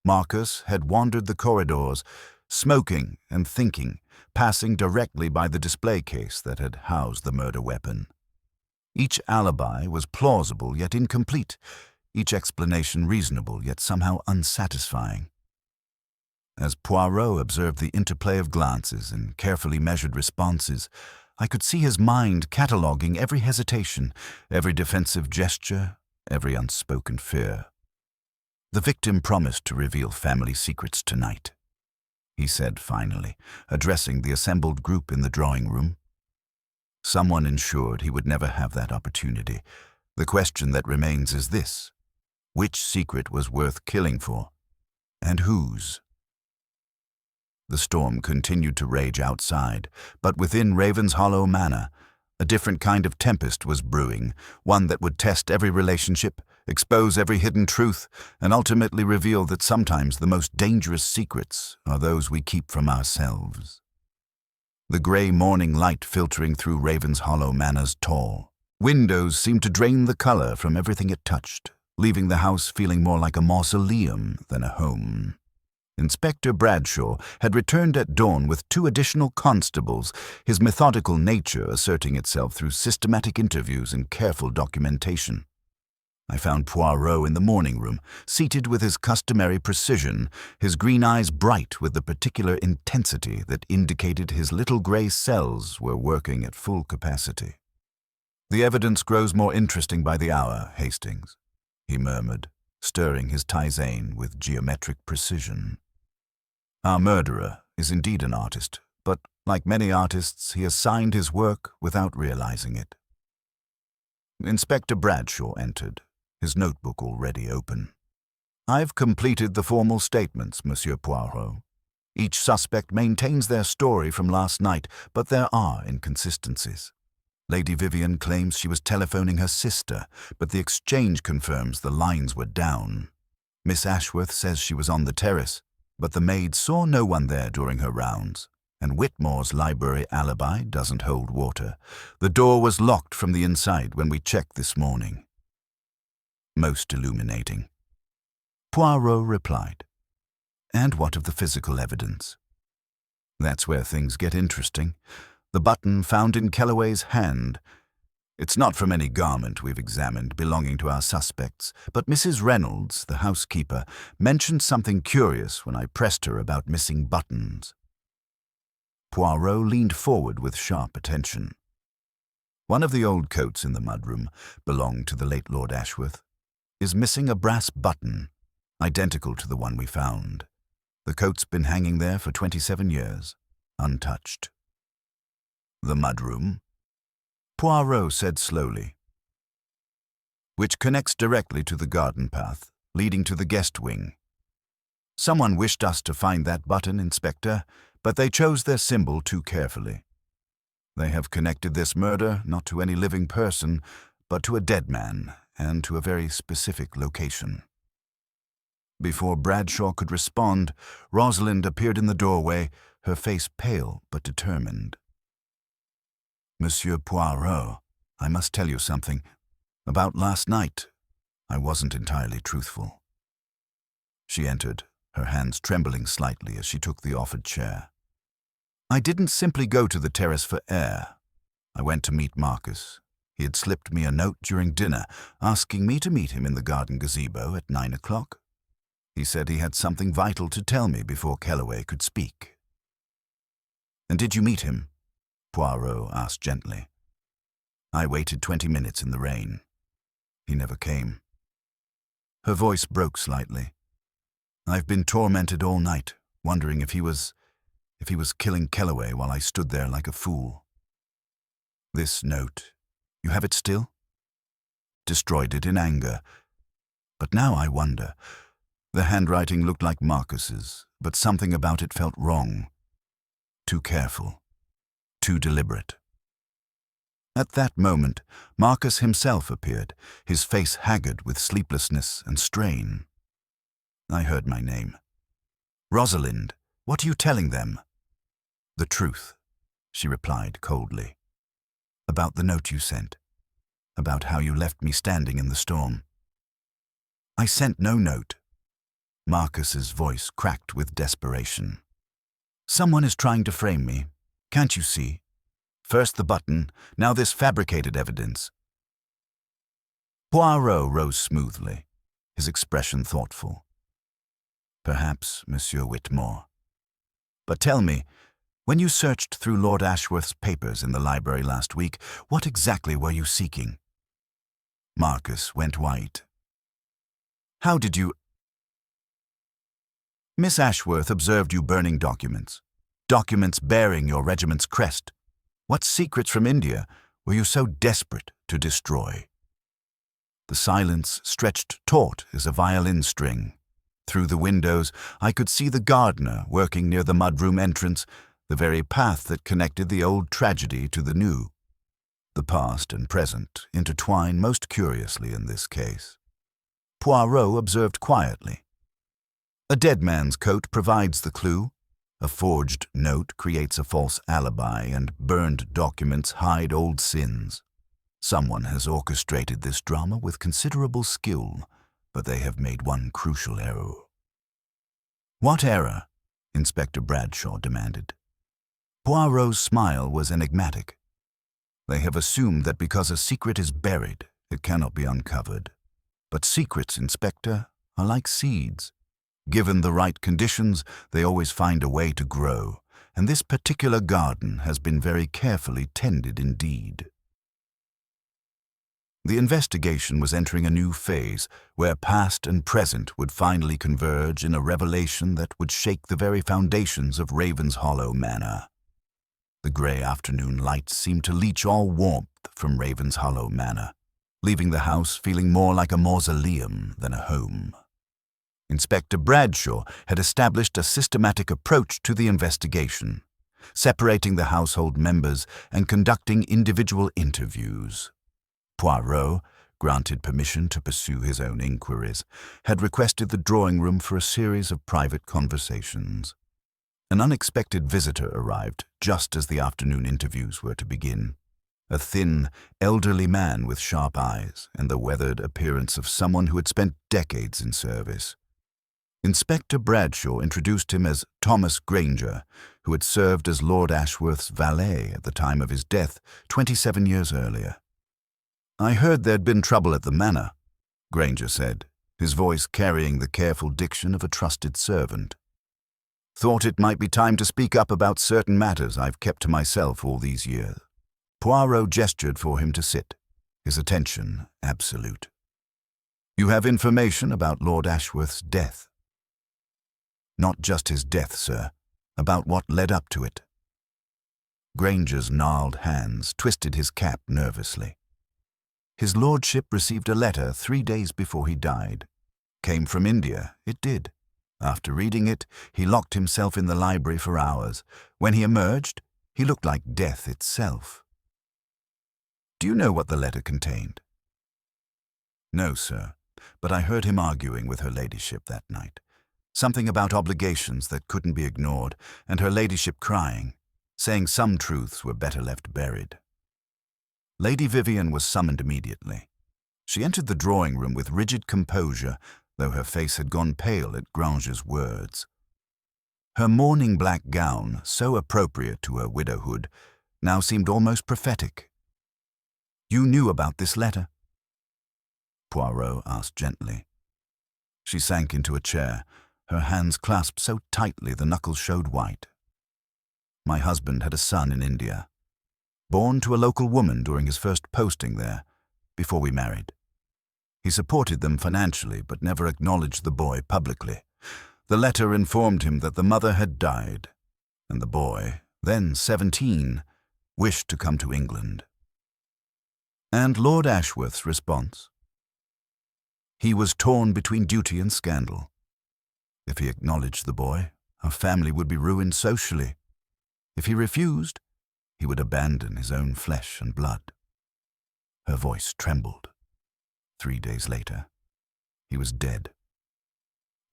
Marcus had wandered the corridors, smoking and thinking, passing directly by the display case that had housed the murder weapon. Each alibi was plausible yet incomplete, each explanation reasonable yet somehow unsatisfying. As Poirot observed the interplay of glances and carefully measured responses, I could see his mind cataloguing every hesitation, every defensive gesture, every unspoken fear. "The victim promised to reveal family secrets tonight," he said finally, addressing the assembled group in the drawing room. Someone ensured he would never have that opportunity. The question that remains is this: which secret was worth killing for? And whose? The storm continued to rage outside, but within Ravenshollow Manor, a different kind of tempest was brewing, one that would test every relationship, expose every hidden truth, and ultimately reveal that sometimes the most dangerous secrets are those we keep from ourselves. The grey morning light filtering through Ravenshollow Manor's tall windows seemed to drain the colour from everything it touched, leaving the house feeling more like a mausoleum than a home. Inspector Bradshaw had returned at dawn with 2 additional constables, his methodical nature asserting itself through systematic interviews and careful documentation. I found Poirot in the morning room, seated with his customary precision, his green eyes bright with the particular intensity that indicated his little grey cells were working at full capacity. "The evidence grows more interesting by the hour, Hastings," he murmured, stirring his tisane with geometric precision. "Our murderer is indeed an artist, but like many artists, he has signed his work without realizing it." Inspector Bradshaw entered, his notebook already open. "I've completed the formal statements, Monsieur Poirot. Each suspect maintains their story from last night, but there are inconsistencies. Lady Vivian claims she was telephoning her sister, but the exchange confirms the lines were down. Miss Ashworth says she was on the terrace, but the maid saw no one there during her rounds, and Whitmore's library alibi doesn't hold water. The door was locked from the inside when we checked this morning." Most illuminating. Poirot replied. "And what of the physical evidence?" "That's where things get interesting. The button found in Kellaway's hand. It's not from any garment we've examined belonging to our suspects, but Mrs. Reynolds, the housekeeper, mentioned something curious when I pressed her about missing buttons. Poirot leaned forward with sharp attention. One of the old coats in the mudroom, belonged to the late Lord Ashworth, is missing a brass button, identical to the one we found. The coat's been hanging there for 27 years, untouched. The mudroom? Poirot said slowly. Which connects directly to the garden path, leading to the guest wing. Someone wished us to find that button, Inspector, but they chose their symbol too carefully. They have connected this murder not to any living person, but to a dead man, and to a very specific location. Before Bradshaw could respond, Rosalind appeared in the doorway, her face pale but determined. Monsieur Poirot, I must tell you something. About last night, I wasn't entirely truthful. She entered, her hands trembling slightly as she took the offered chair. I didn't simply go to the terrace for air. I went to meet Marcus. He had slipped me a note during dinner, asking me to meet him in the garden gazebo at 9 o'clock. He said he had something vital to tell me before Kellaway could speak. And did you meet him? Poirot asked gently. I waited 20 minutes in the rain. He never came. Her voice broke slightly. I've been tormented all night, wondering if he was killing Kellaway while I stood there like a fool. This note, you have it still? Destroyed it in anger. But now I wonder. The handwriting looked like Marcus's, but something about it felt wrong. Too careful. Too deliberate. At that moment, Marcus himself appeared, his face haggard with sleeplessness and strain. I heard my name. Rosalind, what are you telling them? The truth, she replied coldly. About the note you sent. About how you left me standing in the storm. I sent no note. Marcus's voice cracked with desperation. Someone is trying to frame me. Can't you see? First the button, now this fabricated evidence. Poirot rose smoothly, his expression thoughtful. Perhaps, Monsieur Whitmore. But tell me, when you searched through Lord Ashworth's papers in the library last week, what exactly were you seeking? Marcus went white. How did you... Miss Ashworth observed you burning documents. Documents bearing your regiment's crest. What secrets from India were you so desperate to destroy? The silence stretched taut as a violin string. Through the windows, I could see the gardener working near the mudroom entrance, the very path that connected the old tragedy to the new. The past and present intertwine most curiously in this case. Poirot observed quietly. A dead man's coat provides the clue. A forged note creates a false alibi, and burned documents hide old sins. Someone has orchestrated this drama with considerable skill, but they have made one crucial error. What error? Inspector Bradshaw demanded. Poirot's smile was enigmatic. They have assumed that because a secret is buried, it cannot be uncovered. But secrets, Inspector, are like seeds. Given the right conditions, they always find a way to grow, and this particular garden has been very carefully tended indeed. The investigation was entering a new phase, where past and present would finally converge in a revelation that would shake the very foundations of Ravenshollow Manor. The grey afternoon light seemed to leach all warmth from Ravenshollow Manor, leaving the house feeling more like a mausoleum than a home. Inspector Bradshaw had established a systematic approach to the investigation, separating the household members and conducting individual interviews. Poirot, granted permission to pursue his own inquiries, had requested the drawing room for a series of private conversations. An unexpected visitor arrived just as the afternoon interviews were to begin. A thin, elderly man with sharp eyes and the weathered appearance of someone who had spent decades in service. Inspector Bradshaw introduced him as Thomas Granger, who had served as Lord Ashworth's valet at the time of his death 27 years earlier. "I heard there'd been trouble at the manor," Granger said, his voice carrying the careful diction of a trusted servant. "Thought it might be time to speak up about certain matters I've kept to myself all these years." Poirot gestured for him to sit, his attention absolute. "You have information about Lord Ashworth's death?" "Not just his death, sir, about what led up to it." Granger's gnarled hands twisted his cap nervously. "His lordship received a letter 3 days before he died. Came from India, it did. After reading it, he locked himself in the library for hours. When he emerged, he looked like death itself." "Do you know what the letter contained?" "No, sir, but I heard him arguing with her ladyship that night. Something about obligations that couldn't be ignored, and her ladyship crying, saying some truths were better left buried." Lady Vivian was summoned immediately. She entered the drawing room with rigid composure, though her face had gone pale at Granger's words. Her mourning black gown, so appropriate to her widowhood, now seemed almost prophetic. "You knew about this letter?" Poirot asked gently. She sank into a chair, her hands clasped so tightly the knuckles showed white. "My husband had a son in India, born to a local woman during his first posting there, before we married. He supported them financially but never acknowledged the boy publicly. The letter informed him that the mother had died, and the boy, then 17, wished to come to England." "And Lord Ashworth's response?" "He was torn between duty and scandal. If he acknowledged the boy, our family would be ruined socially. If he refused, he would abandon his own flesh and blood." Her voice trembled. 3 days later, he was dead.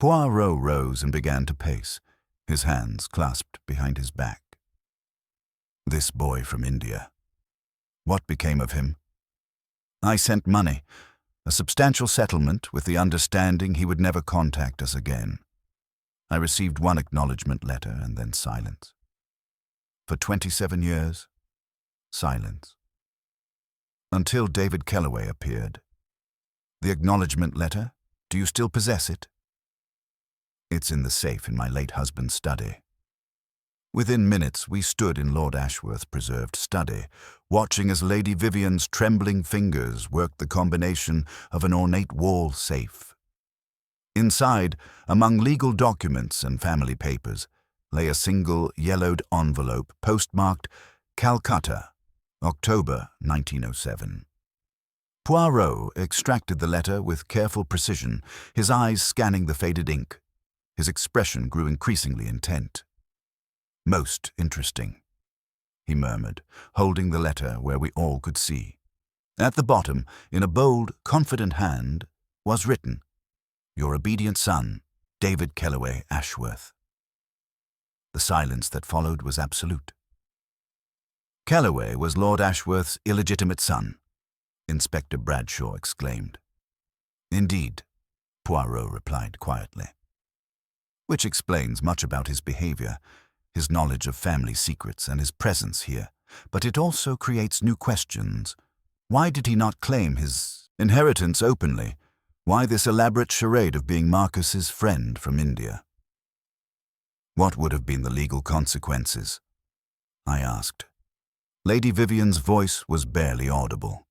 Poirot rose and began to pace, his hands clasped behind his back. "This boy from India. What became of him?" "I sent money, a substantial settlement with the understanding he would never contact us again. I received one acknowledgement letter and then silence. For 27 years, silence. Until David Kellaway appeared. The acknowledgement letter, do you still possess it?" "It's in the safe in my late husband's study." Within minutes, we stood in Lord Ashworth's preserved study, watching as Lady Vivian's trembling fingers worked the combination of an ornate wall safe. Inside, among legal documents and family papers, lay a single yellowed envelope postmarked Calcutta, October 1907. Poirot extracted the letter with careful precision, his eyes scanning the faded ink. His expression grew increasingly intent. "Most interesting," he murmured, holding the letter where we all could see. At the bottom, in a bold, confident hand, was written, "Your obedient son, David Kellaway Ashworth." The silence that followed was absolute. "Kellaway was Lord Ashworth's illegitimate son," Inspector Bradshaw exclaimed. "Indeed," Poirot replied quietly. "Which explains much about his behavior, his knowledge of family secrets and his presence here. But it also creates new questions. Why did he not claim his inheritance openly? Why this elaborate charade of being Marcus's friend from India?" "What would have been the legal consequences?" I asked. Lady Vivian's voice was barely audible.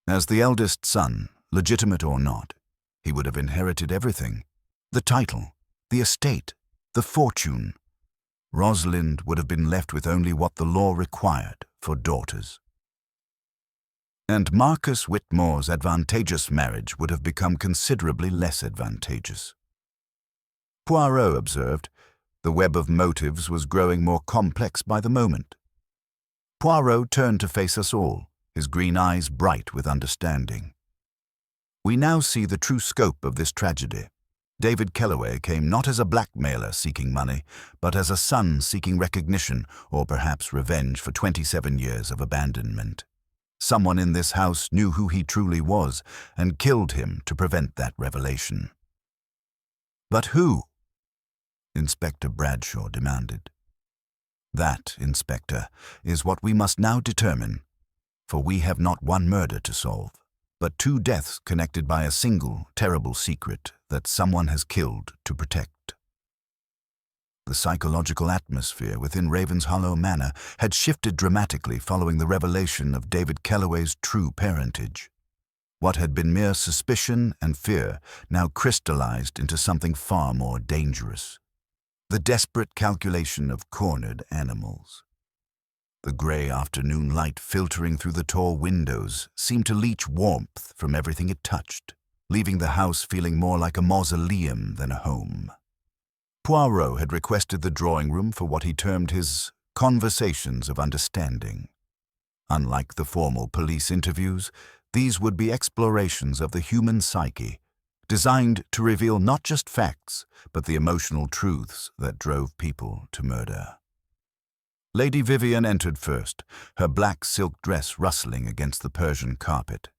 As the eldest son, legitimate or not, he would have inherited everything. The title, the estate, the fortune. Rosalind would have been left with only what the law required for daughters. And Marcus Whitmore's advantageous marriage would have become considerably less advantageous. Poirot observed, the web of motives was growing more complex by the moment. Poirot turned to face us all, his green eyes bright with understanding. "We now see the true scope of this tragedy. David Kellaway came not as a blackmailer seeking money, but as a son seeking recognition or perhaps revenge for 27 years of abandonment. Someone in this house knew who he truly was and killed him to prevent that revelation." "But who?" Inspector Bradshaw demanded. "That, Inspector, is what we must now determine. For we have not one murder to solve, but two deaths connected by a single, terrible secret that someone has killed to protect. The psychological atmosphere within Ravenshollow Manor had shifted dramatically following the revelation of David Kellaway's true parentage. What had been mere suspicion and fear now crystallized into something far more dangerous. The desperate calculation of cornered animals. The grey afternoon light filtering through the tall windows seemed to leach warmth from everything it touched, leaving the house feeling more like a mausoleum than a home. Poirot had requested the drawing room for what he termed his conversations of understanding. Unlike the formal police interviews, these would be explorations of the human psyche, designed to reveal not just facts, but the emotional truths that drove people to murder. Lady Vivian entered first, her black silk dress rustling against the Persian carpet.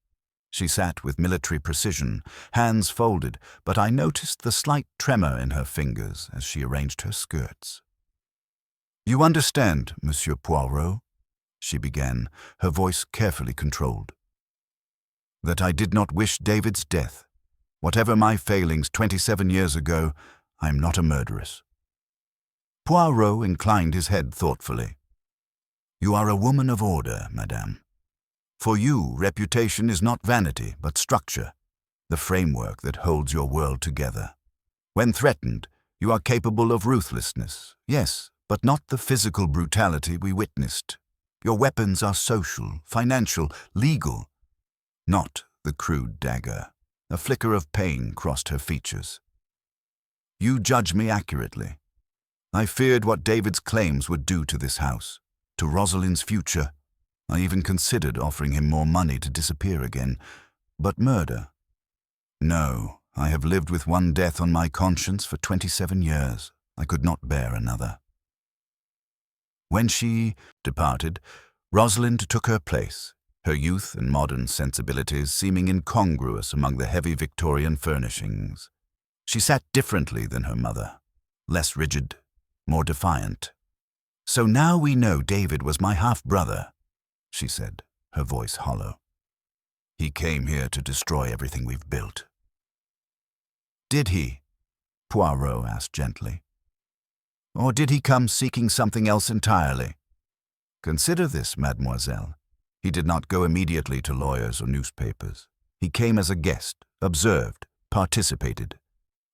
She sat with military precision, hands folded, but I noticed the slight tremor in her fingers as she arranged her skirts. "You understand, Monsieur Poirot," she began, her voice carefully controlled, "that I did not wish David's death. Whatever my failings 27 years ago, I am not a murderess." Poirot inclined his head thoughtfully. "You are a woman of order, madame. For you, reputation is not vanity, but structure, the framework that holds your world together. When threatened, you are capable of ruthlessness, yes, but not the physical brutality we witnessed. Your weapons are social, financial, legal, not the crude dagger." A flicker of pain crossed her features. "You judge me accurately. I feared what David's claims would do to this house, to Rosalind's future. I even considered offering him more money to disappear again. But murder? No, I have lived with one death on my conscience for 27 years. I could not bear another." When she departed, Rosalind took her place, her youth and modern sensibilities seeming incongruous among the heavy Victorian furnishings. She sat differently than her mother, less rigid, more defiant. "So now we know David was my half-brother," she said, her voice hollow. "He came here to destroy everything we've built." "Did he?" Poirot asked gently. "Or did he come seeking something else entirely? Consider this, mademoiselle. He did not go immediately to lawyers or newspapers. He came as a guest, observed, participated.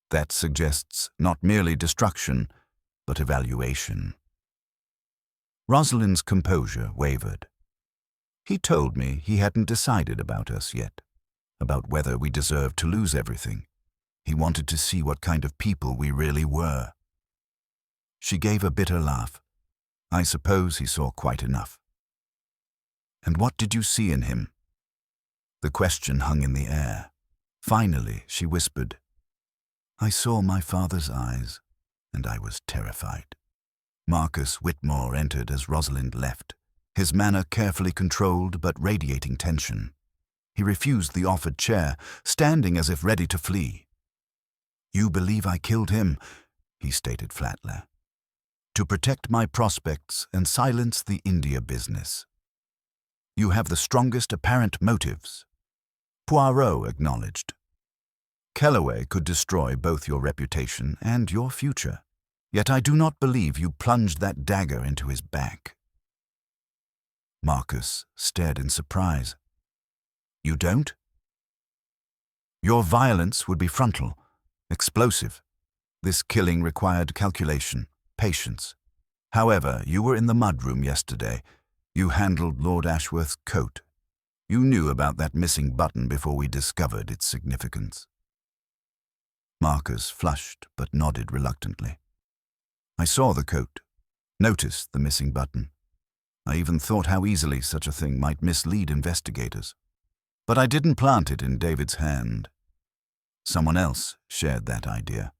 That suggests not merely destruction, but evaluation." Rosalind's composure wavered. "He told me he hadn't decided about us yet, about whether we deserved to lose everything. He wanted to see what kind of people we really were." She gave a bitter laugh. "I suppose he saw quite enough." "And what did you see in him?" The question hung in the air. Finally, she whispered, "I saw my father's eyes, and I was terrified." Marcus Whitmore entered as Rosalind left, his manner carefully controlled but radiating tension. He refused the offered chair, standing as if ready to flee. "You believe I killed him," he stated flatly, "to protect my prospects and silence the India business. You have the strongest apparent motives." Poirot acknowledged. "Kellaway could destroy both your reputation and your future. Yet I do not believe you plunged that dagger into his back." Marcus stared in surprise. "You don't?" "Your violence would be frontal, explosive. This killing required calculation, patience. However, you were in the mudroom yesterday. You handled Lord Ashworth's coat. You knew about that missing button before we discovered its significance." Marcus flushed but nodded reluctantly. "I saw the coat, noticed the missing button. I even thought how easily such a thing might mislead investigators. But I didn't plant it in David's hand. Someone else shared that idea,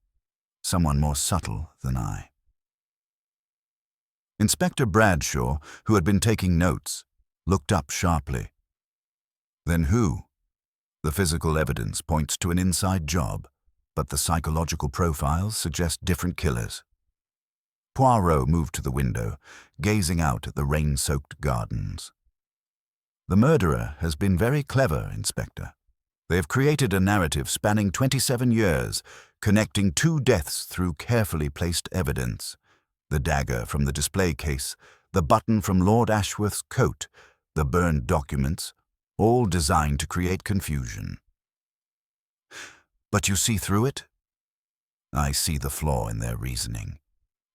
someone more subtle than I." Inspector Bradshaw, who had been taking notes, looked up sharply. "Then who? The physical evidence points to an inside job, but the psychological profiles suggest different killers." Poirot moved to the window, gazing out at the rain-soaked gardens. The murderer has been very clever, Inspector. They have created a narrative spanning 27 years, connecting two deaths through carefully placed evidence. The dagger from the display case, the button from Lord Ashworth's coat, the burned documents, all designed to create confusion. But you see through it? I see the flaw in their reasoning.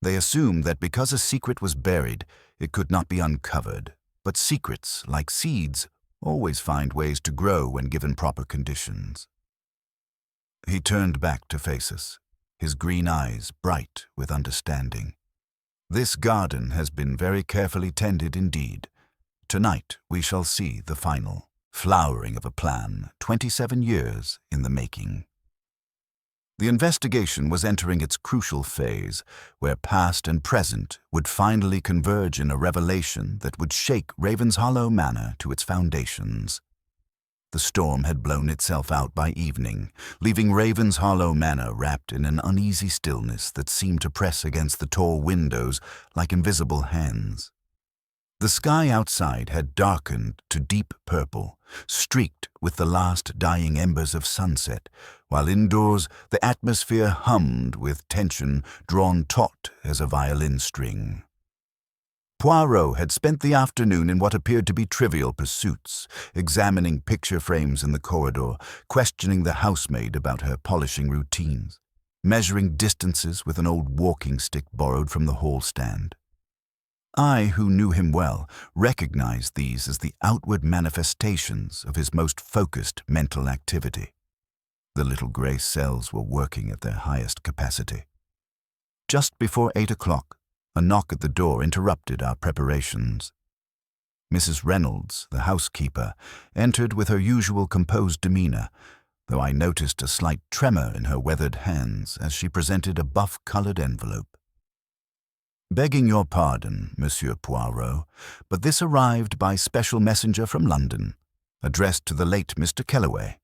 They assume that because a secret was buried, it could not be uncovered. But secrets, like seeds, always find ways to grow when given proper conditions. He turned back to face us, his green eyes bright with understanding. This garden has been very carefully tended indeed. Tonight we shall see the final flowering of a plan 27 years in the making. The investigation was entering its crucial phase, where past and present would finally converge in a revelation that would shake Ravenshollow Manor to its foundations. The storm had blown itself out by evening, leaving Ravenshollow Manor wrapped in an uneasy stillness that seemed to press against the tall windows like invisible hands. The sky outside had darkened to deep purple, streaked with the last dying embers of sunset, while indoors the atmosphere hummed with tension drawn taut as a violin string. Poirot had spent the afternoon in what appeared to be trivial pursuits, examining picture frames in the corridor, questioning the housemaid about her polishing routines, measuring distances with an old walking stick borrowed from the hall stand. I, who knew him well, recognized these as the outward manifestations of his most focused mental activity. The little grey cells were working at their highest capacity. Just before 8 o'clock, a knock at the door interrupted our preparations. Mrs. Reynolds, the housekeeper, entered with her usual composed demeanor, though I noticed a slight tremor in her weathered hands as she presented a buff-colored envelope. "Begging your pardon, Monsieur Poirot, but this arrived by special messenger from London, addressed to the late Mr. Kellaway.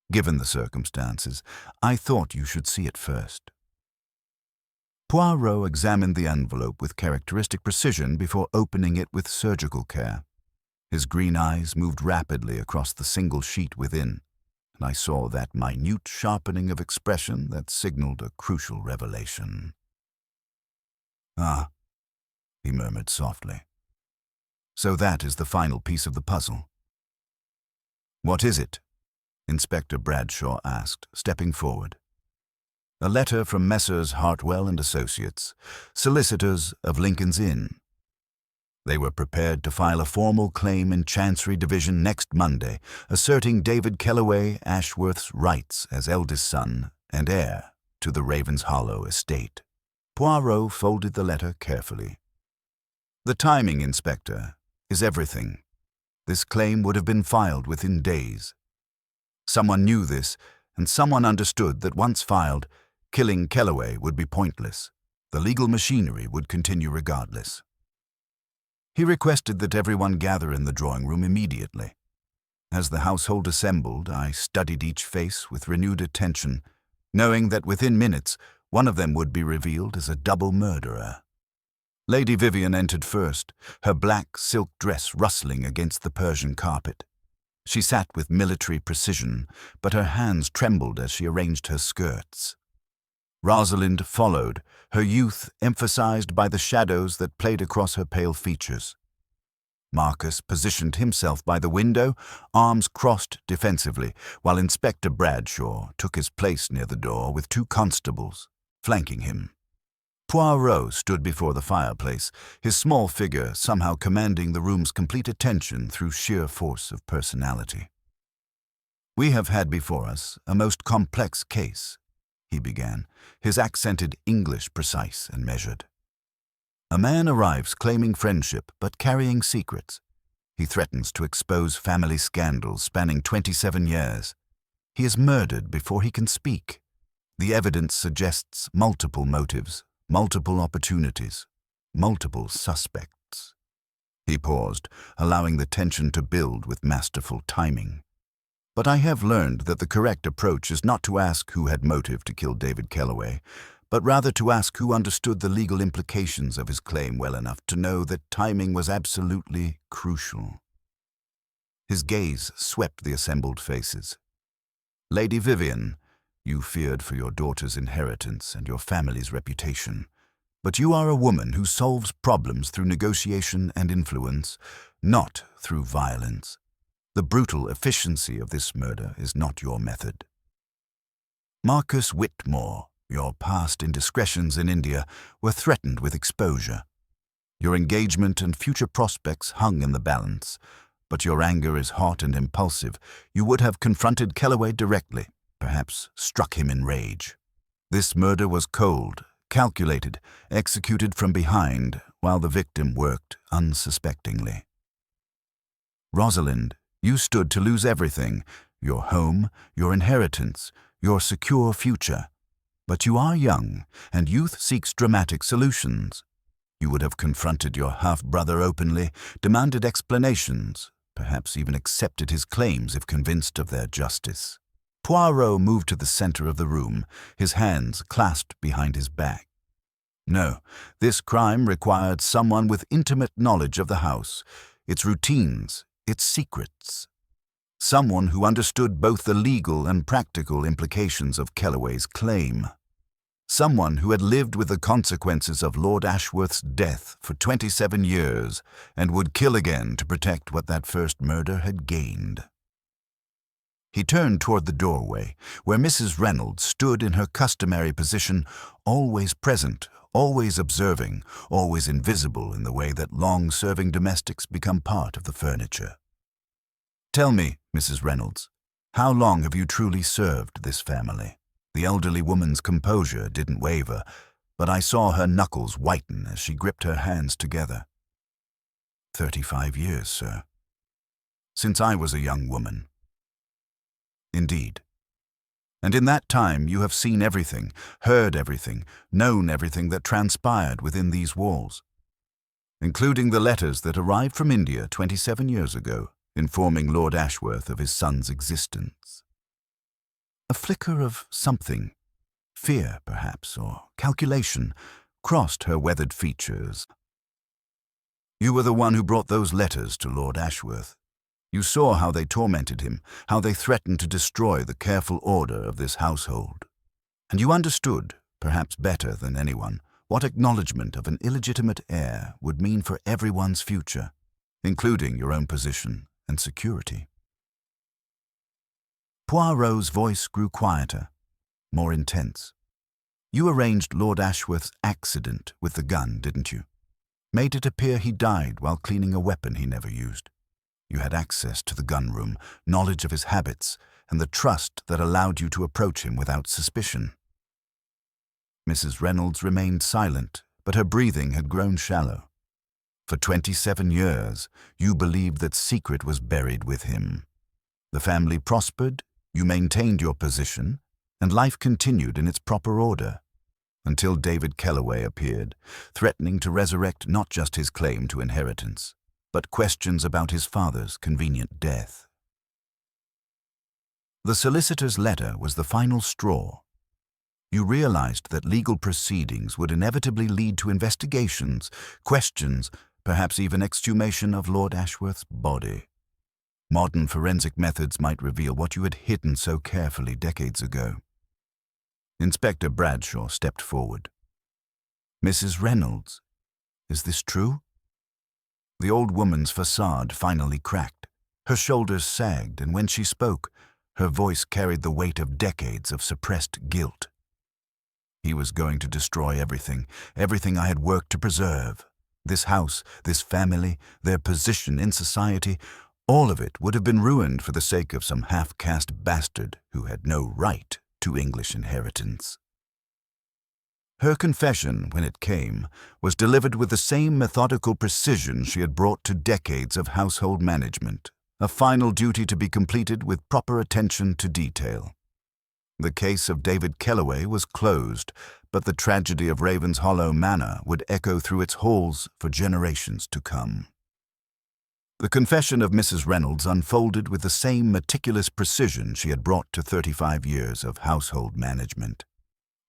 Given the circumstances, I thought you should see it first." Poirot examined the envelope with characteristic precision before opening it with surgical care. His green eyes moved rapidly across the single sheet within, and I saw that minute sharpening of expression that signaled a crucial revelation. "Ah," he murmured softly. "So that is the final piece of the puzzle." "What is it?" Inspector Bradshaw asked, stepping forward. "A letter from Messrs. Hartwell and Associates, solicitors of Lincoln's Inn. They were prepared to file a formal claim in Chancery Division next Monday, asserting David Kellaway Ashworth's rights as eldest son and heir to the Ravenshollow estate." Poirot folded the letter carefully. "The timing, Inspector, is everything. This claim would have been filed within days. Someone knew this, and someone understood that once filed, killing Kellaway would be pointless. The legal machinery would continue regardless." He requested that everyone gather in the drawing room immediately. As the household assembled, I studied each face with renewed attention, knowing that within minutes one of them would be revealed as a double murderer. Lady Vivian entered first, her black silk dress rustling against the Persian carpet. She sat with military precision, but her hands trembled as she arranged her skirts. Rosalind followed, her youth emphasized by the shadows that played across her pale features. Marcus positioned himself by the window, arms crossed defensively, while Inspector Bradshaw took his place near the door with 2 constables flanking him. Poirot stood before the fireplace, his small figure somehow commanding the room's complete attention through sheer force of personality. "We have had before us a most complex case," he began, his accented English precise and measured. "A man arrives claiming friendship but carrying secrets. He threatens to expose family scandals spanning 27 years. He is murdered before he can speak. The evidence suggests multiple motives, multiple opportunities, multiple suspects." He paused, allowing the tension to build with masterful timing. "But I have learned that the correct approach is not to ask who had motive to kill David Kellaway, but rather to ask who understood the legal implications of his claim well enough to know that timing was absolutely crucial." His gaze swept the assembled faces. "Lady Vivian, you feared for your daughter's inheritance and your family's reputation. But you are a woman who solves problems through negotiation and influence, not through violence. The brutal efficiency of this murder is not your method. Marcus Whitmore, your past indiscretions in India were threatened with exposure. Your engagement and future prospects hung in the balance, but your anger is hot and impulsive. You would have confronted Kellaway directly, perhaps struck him in rage. This murder was cold, calculated, executed from behind, while the victim worked unsuspectingly. Rosalind, you stood to lose everything, your home, your inheritance, your secure future. But you are young, and youth seeks dramatic solutions. You would have confronted your half-brother openly, demanded explanations, perhaps even accepted his claims if convinced of their justice. Poirot moved to the center of the room, his hands clasped behind his back. No, this crime required someone with intimate knowledge of the house, its routines, its secrets. Someone who understood both the legal and practical implications of Kellaway's claim. Someone who had lived with the consequences of Lord Ashworth's death for 27 years and would kill again to protect what that first murder had gained. He turned toward the doorway, where Mrs. Reynolds stood in her customary position, always present, always observing, always invisible in the way that long-serving domestics become part of the furniture. "Tell me, Mrs. Reynolds, how long have you truly served this family?" The elderly woman's composure didn't waver, but I saw her knuckles whiten as she gripped her hands together. 35 years, sir. Since I was a young woman. Indeed. And in that time you have seen everything, heard everything, known everything that transpired within these walls, including the letters that arrived from India 27 years ago, informing Lord Ashworth of his son's existence. A flicker of something, fear perhaps, or calculation, crossed her weathered features. "You were the one who brought those letters to Lord Ashworth. You saw how they tormented him, how they threatened to destroy the careful order of this household. And you understood, perhaps better than anyone, what acknowledgement of an illegitimate heir would mean for everyone's future, including your own position and security." Poirot's voice grew quieter, more intense. "You arranged Lord Ashworth's accident with the gun, didn't you? Made it appear he died while cleaning a weapon he never used. You had access to the gun room, knowledge of his habits, and the trust that allowed you to approach him without suspicion." Mrs. Reynolds remained silent, but her breathing had grown shallow. "For 27 years, you believed that secret was buried with him. The family prospered, you maintained your position, and life continued in its proper order, until David Kellaway appeared, threatening to resurrect not just his claim to inheritance, but questions about his father's convenient death. The solicitor's letter was the final straw. You realized that legal proceedings would inevitably lead to investigations, questions, perhaps even exhumation of Lord Ashworth's body. Modern forensic methods might reveal what you had hidden so carefully decades ago. Inspector Bradshaw stepped forward. "Mrs. Reynolds, is this true?" The old woman's facade finally cracked. Her shoulders sagged, and when she spoke, her voice carried the weight of decades of suppressed guilt. "He was going to destroy everything, everything I had worked to preserve. This house, this family, their position in society, all of it would have been ruined for the sake of some half-caste bastard who had no right to English inheritance." Her confession, when it came, was delivered with the same methodical precision she had brought to decades of household management, a final duty to be completed with proper attention to detail. The case of David Kellaway was closed, but the tragedy of Ravenshollow Manor would echo through its halls for generations to come. The confession of Mrs. Reynolds unfolded with the same meticulous precision she had brought to 35 years of household management.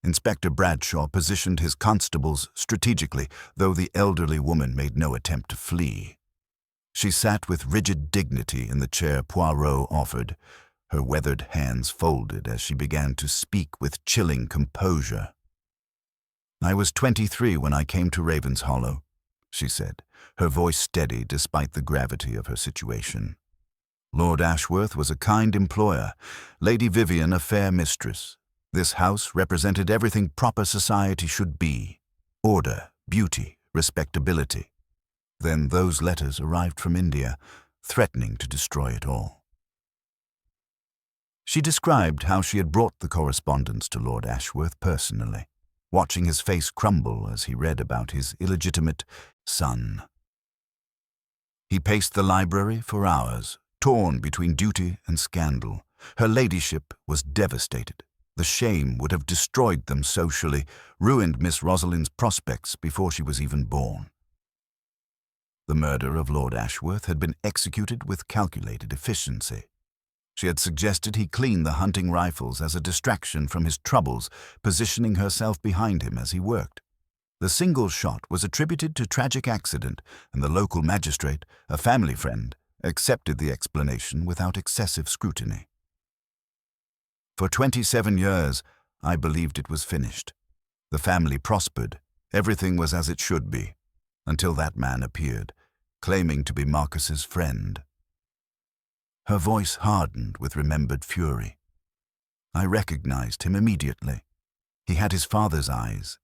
Inspector Bradshaw positioned his constables strategically, though the elderly woman made no attempt to flee. She sat with rigid dignity in the chair Poirot offered, her weathered hands folded as she began to speak with chilling composure. "I was 23 when I came to Ravenshollow," she said, her voice steady despite the gravity of her situation. "Lord Ashworth was a kind employer, Lady Vivian a fair mistress. This house represented everything proper society should be: order, beauty, respectability. Then those letters arrived from India, threatening to destroy it all." She described how she had brought the correspondence to Lord Ashworth personally, watching his face crumble as he read about his illegitimate son. He paced the library for hours, torn between duty and scandal. Her ladyship was devastated. The shame would have destroyed them socially, ruined Miss Rosalind's prospects before she was even born. The murder of Lord Ashworth had been executed with calculated efficiency. She had suggested he clean the hunting rifles as a distraction from his troubles, positioning herself behind him as he worked. The single shot was attributed to tragic accident, and the local magistrate, a family friend, accepted the explanation without excessive scrutiny. For 27 years, I believed it was finished. The family prospered. Everything was as it should be, until that man appeared, claiming to be Marcus's friend. Her voice hardened with remembered fury. I recognized him immediately. He had his father's eyes,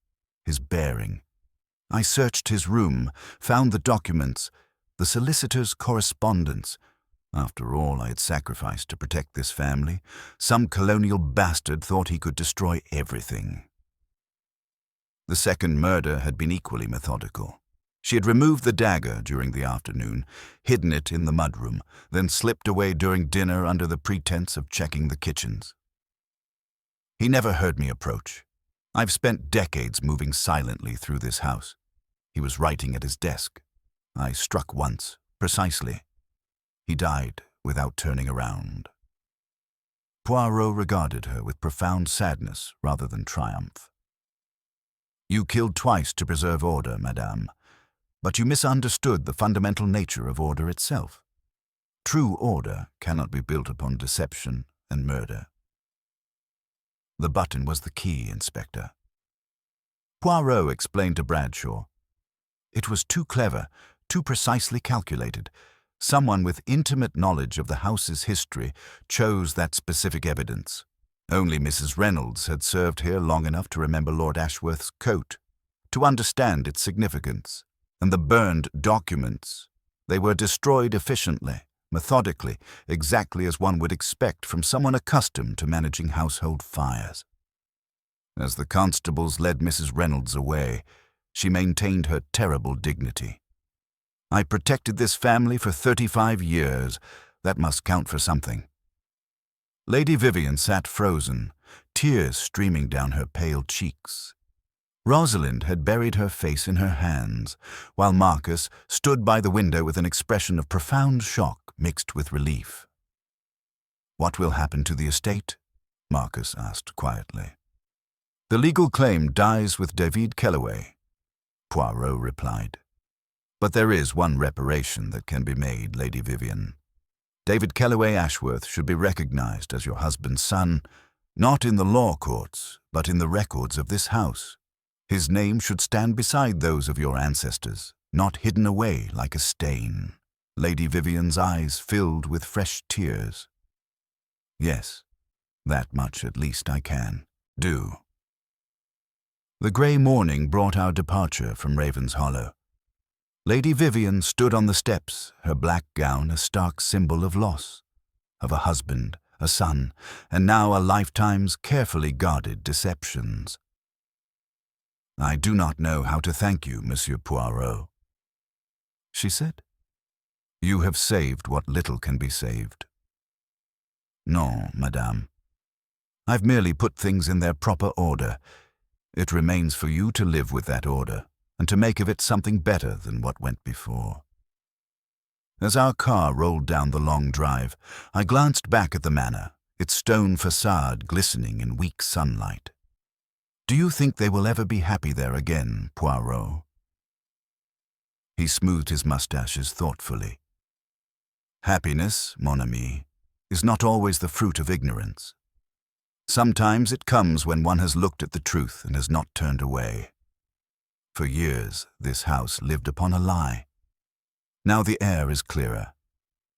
his bearing. I searched his room, found the documents, the solicitor's correspondence. After all I had sacrificed to protect this family, some colonial bastard thought he could destroy everything. The second murder had been equally methodical. She had removed the dagger during the afternoon, hidden it in the mudroom, then slipped away during dinner under the pretense of checking the kitchens. He never heard me approach. I've spent decades moving silently through this house. He was writing at his desk. I struck once, precisely. He died without turning around. Poirot regarded her with profound sadness rather than triumph. "You killed twice to preserve order, madame. But you misunderstood the fundamental nature of order itself. True order cannot be built upon deception and murder." The button was the key, Inspector. Poirot explained to Bradshaw. It was too clever, too precisely calculated. Someone with intimate knowledge of the house's history chose that specific evidence. Only Mrs. Reynolds had served here long enough to remember Lord Ashworth's coat, to understand its significance. And the burned documents, they were destroyed efficiently, methodically, exactly as one would expect from someone accustomed to managing household fires. As the constables led Mrs. Reynolds away, she maintained her terrible dignity. "I protected this family for 35 years. That must count for something." Lady Vivian sat frozen, tears streaming down her pale cheeks. Rosalind had buried her face in her hands, while Marcus stood by the window with an expression of profound shock mixed with relief. "What will happen to the estate?" Marcus asked quietly. "The legal claim dies with David Kellaway," Poirot replied. "But there is one reparation that can be made, Lady Vivian. David Kellaway Ashworth should be recognized as your husband's son, not in the law courts, but in the records of this house. His name should stand beside those of your ancestors, not hidden away like a stain." Lady Vivian's eyes filled with fresh tears. "Yes, that much at least I can do." The grey morning brought our departure from Ravenshollow. Lady Vivian stood on the steps, her black gown a stark symbol of loss, of a husband, a son, and now a lifetime's carefully guarded deceptions. "I do not know how to thank you, Monsieur Poirot," she said. "You have saved what little can be saved." "No, madame. I've merely put things in their proper order. It remains for you to live with that order, and to make of it something better than what went before." As our car rolled down the long drive, I glanced back at the manor, its stone facade glistening in weak sunlight. "Do you think they will ever be happy there again, Poirot?" He smoothed his mustaches thoughtfully. Happiness, mon ami, is not always the fruit of ignorance. Sometimes it comes when one has looked at the truth and has not turned away. For years, this house lived upon a lie. Now the air is clearer,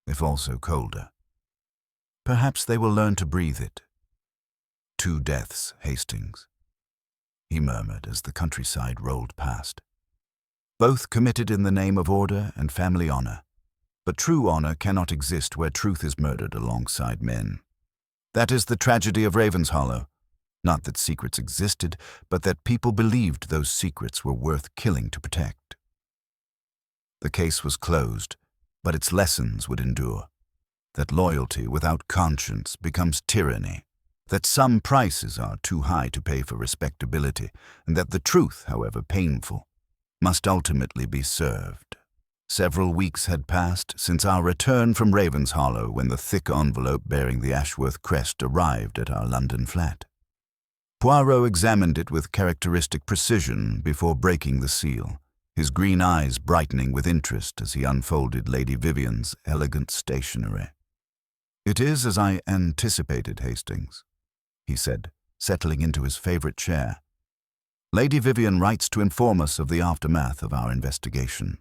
if also colder. Perhaps they will learn to breathe it. 2 deaths, Hastings, he murmured as the countryside rolled past. Both committed in the name of order and family honor. But true honor cannot exist where truth is murdered alongside men. That is the tragedy of Ravenshollow. Not that secrets existed, but that people believed those secrets were worth killing to protect. The case was closed, but its lessons would endure. That loyalty without conscience becomes tyranny. That some prices are too high to pay for respectability, and that the truth, however painful, must ultimately be served. Several weeks had passed since our return from Ravenshollow when the thick envelope bearing the Ashworth crest arrived at our London flat. Poirot examined it with characteristic precision before breaking the seal, his green eyes brightening with interest as he unfolded Lady Vivian's elegant stationery. "It is as I anticipated, Hastings," he said, settling into his favorite chair. "Lady Vivian writes to inform us of the aftermath of our investigation."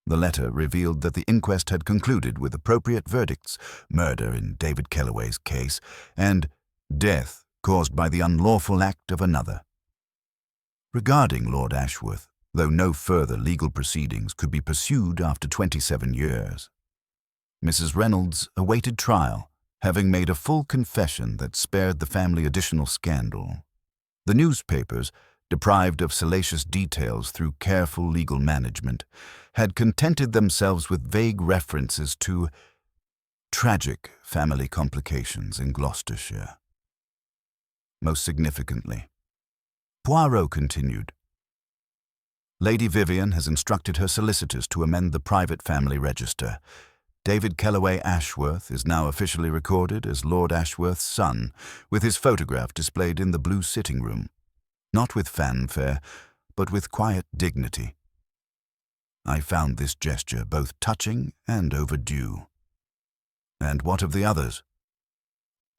The letter revealed that the inquest had concluded with appropriate verdicts: murder in David Kellaway's case, and death caused by the unlawful act of another. Regarding Lord Ashworth, though no further legal proceedings could be pursued after 27 years, Mrs. Reynolds awaited trial, having made a full confession that spared the family additional scandal. The newspapers, deprived of salacious details through careful legal management, had contented themselves with vague references to tragic family complications in Gloucestershire. Most significantly, Poirot continued, "Lady Vivian has instructed her solicitors to amend the private family register. David Kellaway Ashworth is now officially recorded as Lord Ashworth's son, with his photograph displayed in the blue sitting room. Not with fanfare, but with quiet dignity. I found this gesture both touching and overdue." "And what of the others?"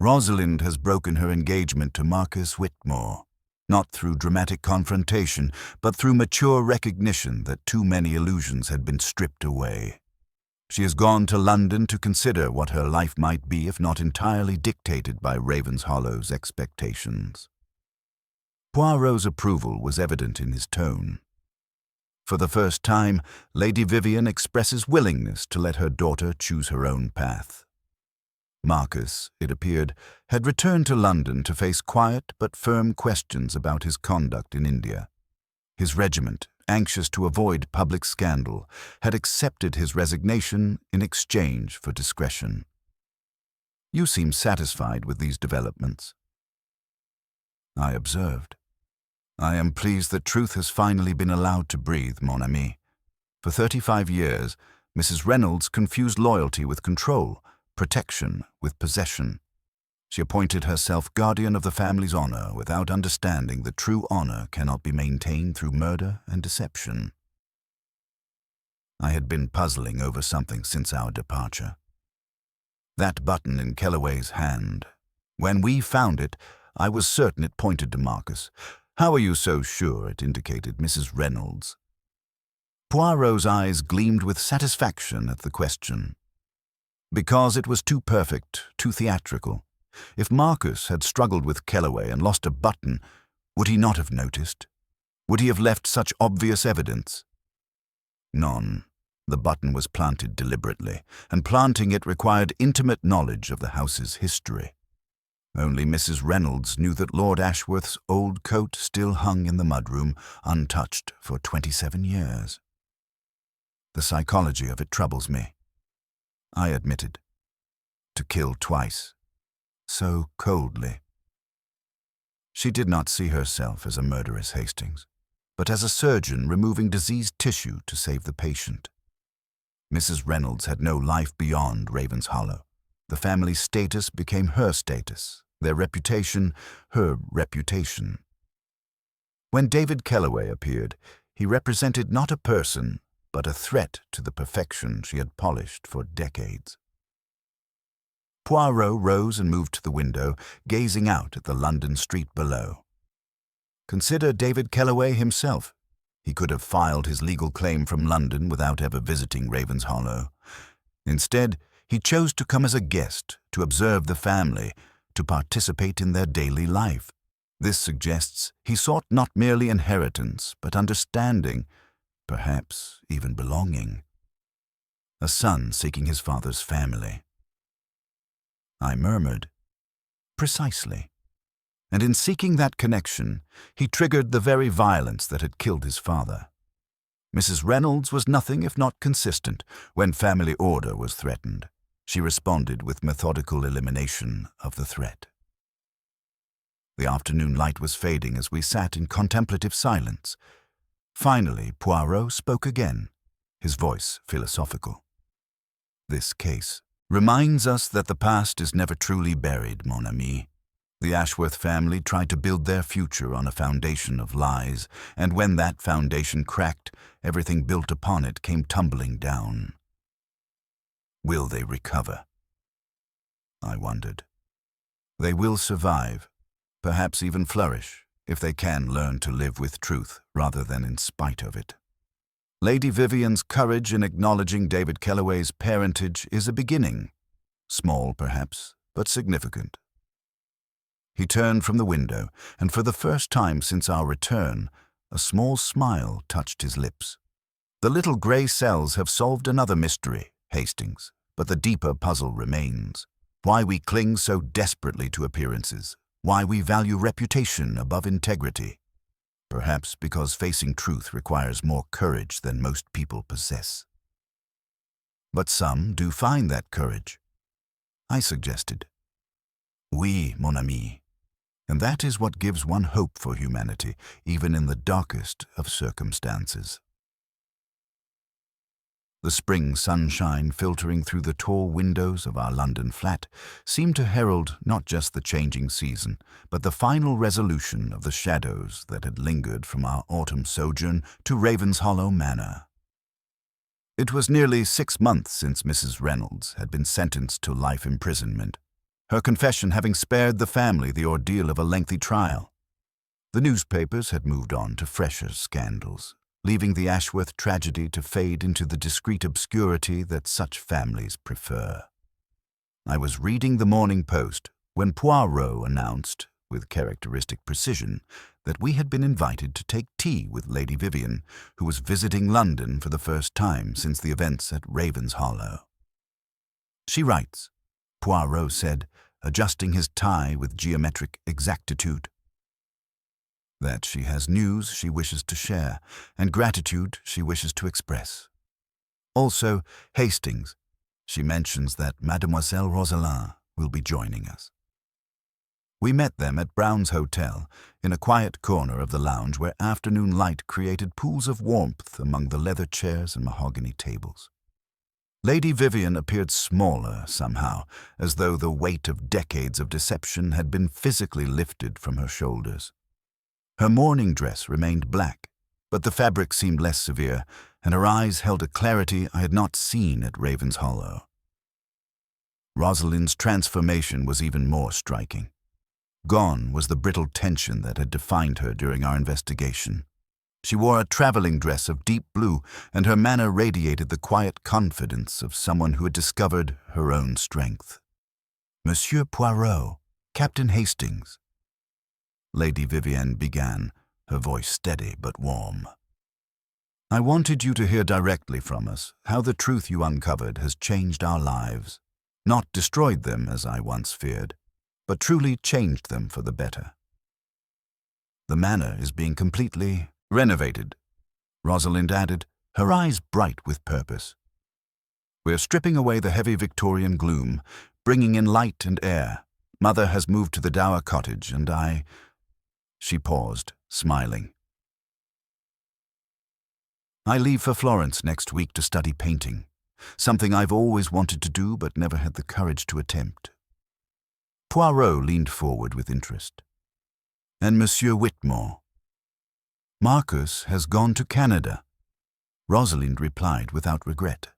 "Rosalind has broken her engagement to Marcus Whitmore, not through dramatic confrontation, but through mature recognition that too many illusions had been stripped away. She has gone to London to consider what her life might be if not entirely dictated by Ravenshollow's expectations." Poirot's approval was evident in his tone. For the first time, Lady Vivian expresses willingness to let her daughter choose her own path. Marcus, it appeared, had returned to London to face quiet but firm questions about his conduct in India. His regiment, anxious to avoid public scandal, had accepted his resignation in exchange for discretion. "You seem satisfied with these developments," I observed. "I am pleased that truth has finally been allowed to breathe, mon ami. For 35 years, Mrs. Reynolds confused loyalty with control, protection with possession. She appointed herself guardian of the family's honor without understanding that true honor cannot be maintained through murder and deception." I had been puzzling over something since our departure. That button in Kellaway's hand. When we found it, I was certain it pointed to Marcus. "How are you so sure it indicated Mrs. Reynolds?" Poirot's eyes gleamed with satisfaction at the question. "Because it was too perfect, too theatrical. If Marcus had struggled with Kellaway and lost a button, would he not have noticed? Would he have left such obvious evidence?" "None. The button was planted deliberately, and planting it required intimate knowledge of the house's history. Only Mrs. Reynolds knew that Lord Ashworth's old coat still hung in the mudroom, untouched for 27 years. The psychology of it troubles me," I admitted. "To kill twice, so coldly." She did not see herself as a murderess, Hastings, but as a surgeon removing diseased tissue to save the patient. Mrs. Reynolds had no life beyond Ravenshollow. The family's status became her status, their reputation, her reputation. When David Kellaway appeared, he represented not a person, but a threat to the perfection she had polished for decades. Poirot rose and moved to the window, gazing out at the London street below. Consider David Kellaway himself. He could have filed his legal claim from London without ever visiting Ravenshollow. Instead, he chose to come as a guest, to observe the family, to participate in their daily life. This suggests he sought not merely inheritance, but understanding, perhaps even belonging. A son seeking his father's family. I murmured, precisely. And in seeking that connection, he triggered the very violence that had killed his father. Mrs. Reynolds was nothing if not consistent when family order was threatened. She responded with methodical elimination of the threat. The afternoon light was fading as we sat in contemplative silence. Finally, Poirot spoke again, his voice philosophical. This case reminds us that the past is never truly buried, mon ami. The Ashworth family tried to build their future on a foundation of lies, and when that foundation cracked, everything built upon it came tumbling down. Will they recover? I wondered. They will survive, perhaps even flourish, if they can learn to live with truth rather than in spite of it. Lady Vivian's courage in acknowledging David Kellaway's parentage is a beginning, small perhaps, but significant. He turned from the window, and for the first time since our return, a small smile touched his lips. The little grey cells have solved another mystery, Hastings, but the deeper puzzle remains. Why we cling so desperately to appearances, why we value reputation above integrity. Perhaps because facing truth requires more courage than most people possess. But some do find that courage. I suggested. Oui, mon ami. And that is what gives one hope for humanity, even in the darkest of circumstances. The spring sunshine filtering through the tall windows of our London flat seemed to herald not just the changing season, but the final resolution of the shadows that had lingered from our autumn sojourn to Ravenshollow Manor. It was nearly 6 months since Mrs. Reynolds had been sentenced to life imprisonment, her confession having spared the family the ordeal of a lengthy trial. The newspapers had moved on to fresher scandals, leaving the Ashworth tragedy to fade into the discreet obscurity that such families prefer. I was reading the Morning Post when Poirot announced, with characteristic precision, that we had been invited to take tea with Lady Vivian, who was visiting London for the first time since the events at Ravenshollow. She writes, Poirot said, adjusting his tie with geometric exactitude, that she has news she wishes to share, and gratitude she wishes to express. Also, Hastings. She mentions that Mademoiselle Roselin will be joining us. We met them at Brown's Hotel, in a quiet corner of the lounge where afternoon light created pools of warmth among the leather chairs and mahogany tables. Lady Vivian appeared smaller somehow, as though the weight of decades of deception had been physically lifted from her shoulders. Her morning dress remained black, but the fabric seemed less severe, and her eyes held a clarity I had not seen at Ravenshollow. Rosalind's transformation was even more striking. Gone was the brittle tension that had defined her during our investigation. She wore a traveling dress of deep blue, and her manner radiated the quiet confidence of someone who had discovered her own strength. Monsieur Poirot, Captain Hastings. Lady Vivian began, her voice steady but warm. I wanted you to hear directly from us how the truth you uncovered has changed our lives, not destroyed them as I once feared, but truly changed them for the better. The manor is being completely renovated, Rosalind added, her eyes bright with purpose. We're stripping away the heavy Victorian gloom, bringing in light and air. Mother has moved to the dower cottage, and I... She paused, smiling. I leave for Florence next week to study painting, something I've always wanted to do but never had the courage to attempt. Poirot leaned forward with interest. And Monsieur Whitmore? Marcus has gone to Canada. Rosalind replied without regret.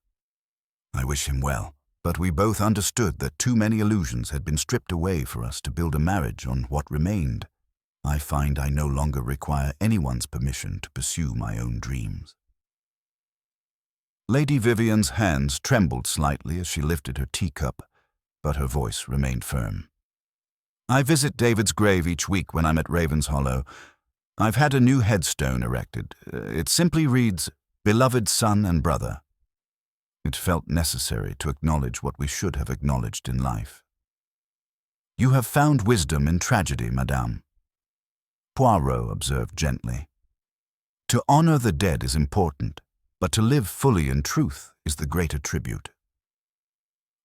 I wish him well. But we both understood that too many illusions had been stripped away for us to build a marriage on what remained. I find I no longer require anyone's permission to pursue my own dreams. Lady Vivian's hands trembled slightly as she lifted her teacup, but her voice remained firm. I visit David's grave each week when I'm at Ravenshollow. I've had a new headstone erected. It simply reads, "Beloved son and brother." It felt necessary to acknowledge what we should have acknowledged in life. "You have found wisdom in tragedy, madame," Poirot observed gently. "To honor the dead is important, but to live fully in truth is the greater tribute."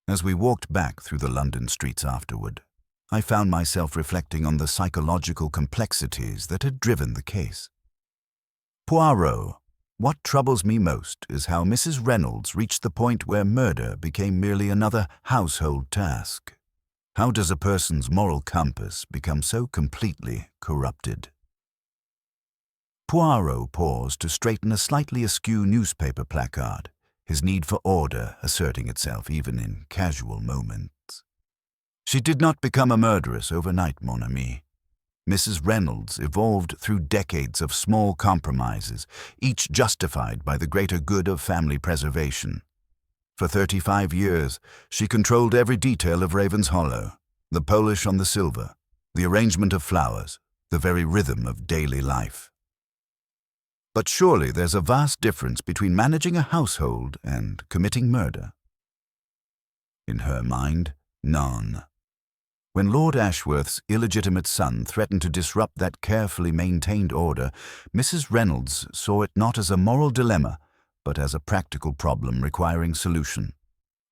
As we walked back through the London streets afterward, I found myself reflecting on the psychological complexities that had driven the case. Poirot, what troubles me most is how Mrs. Reynolds reached the point where murder became merely another household task. How does a person's moral compass become so completely corrupted? Poirot paused to straighten a slightly askew newspaper placard, his need for order asserting itself even in casual moments. "She did not become a murderess overnight, mon ami. Mrs. Reynolds evolved through decades of small compromises, each justified by the greater good of family preservation. For 35 years, she controlled every detail of Ravenshollow, the polish on the silver, the arrangement of flowers, the very rhythm of daily life. But surely there's a vast difference between managing a household and committing murder." In her mind, none. When Lord Ashworth's illegitimate son threatened to disrupt that carefully maintained order, Mrs. Reynolds saw it not as a moral dilemma, but as a practical problem requiring solution.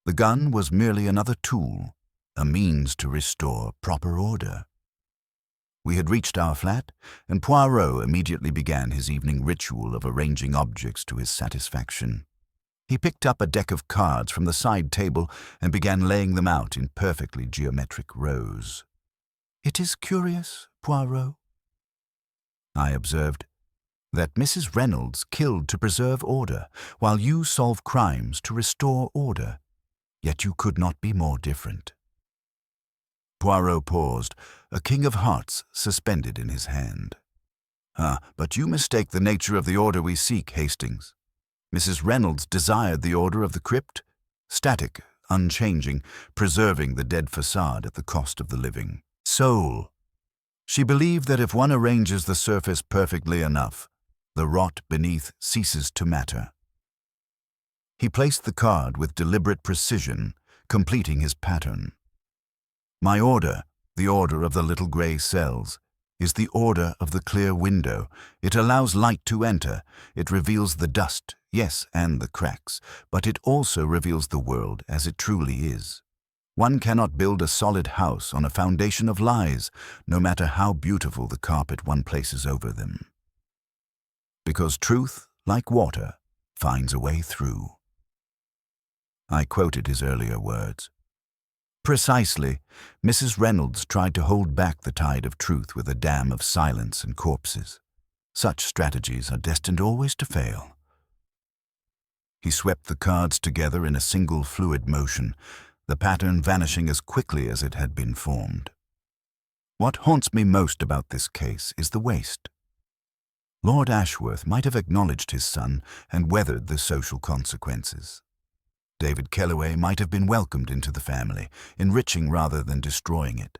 The gun was merely another tool, a means to restore proper order. We had reached our flat, and Poirot immediately began his evening ritual of arranging objects to his satisfaction. He picked up a deck of cards from the side table and began laying them out in perfectly geometric rows. "It is curious, Poirot," I observed, "that Mrs. Reynolds killed to preserve order, while you solve crimes to restore order. Yet you could not be more different." Poirot paused, a king of hearts suspended in his hand. But you mistake the nature of the order we seek, Hastings. Mrs. Reynolds desired the order of the crypt, static, unchanging, preserving the dead facade at the cost of the living soul. She believed that if one arranges the surface perfectly enough, the rot beneath ceases to matter. He placed the card with deliberate precision, completing his pattern. "My order, the order of the little grey cells, is the order of the clear window. It allows light to enter. It reveals the dust, yes, and the cracks, but it also reveals the world as it truly is. One cannot build a solid house on a foundation of lies, no matter how beautiful the carpet one places over them. Because truth, like water, finds a way through." I quoted his earlier words. Precisely, Mrs. Reynolds tried to hold back the tide of truth with a dam of silence and corpses. Such strategies are destined always to fail. He swept the cards together in a single fluid motion, the pattern vanishing as quickly as it had been formed. "What haunts me most about this case is the waste. Lord Ashworth might have acknowledged his son and weathered the social consequences. David Kellaway might have been welcomed into the family, enriching rather than destroying it.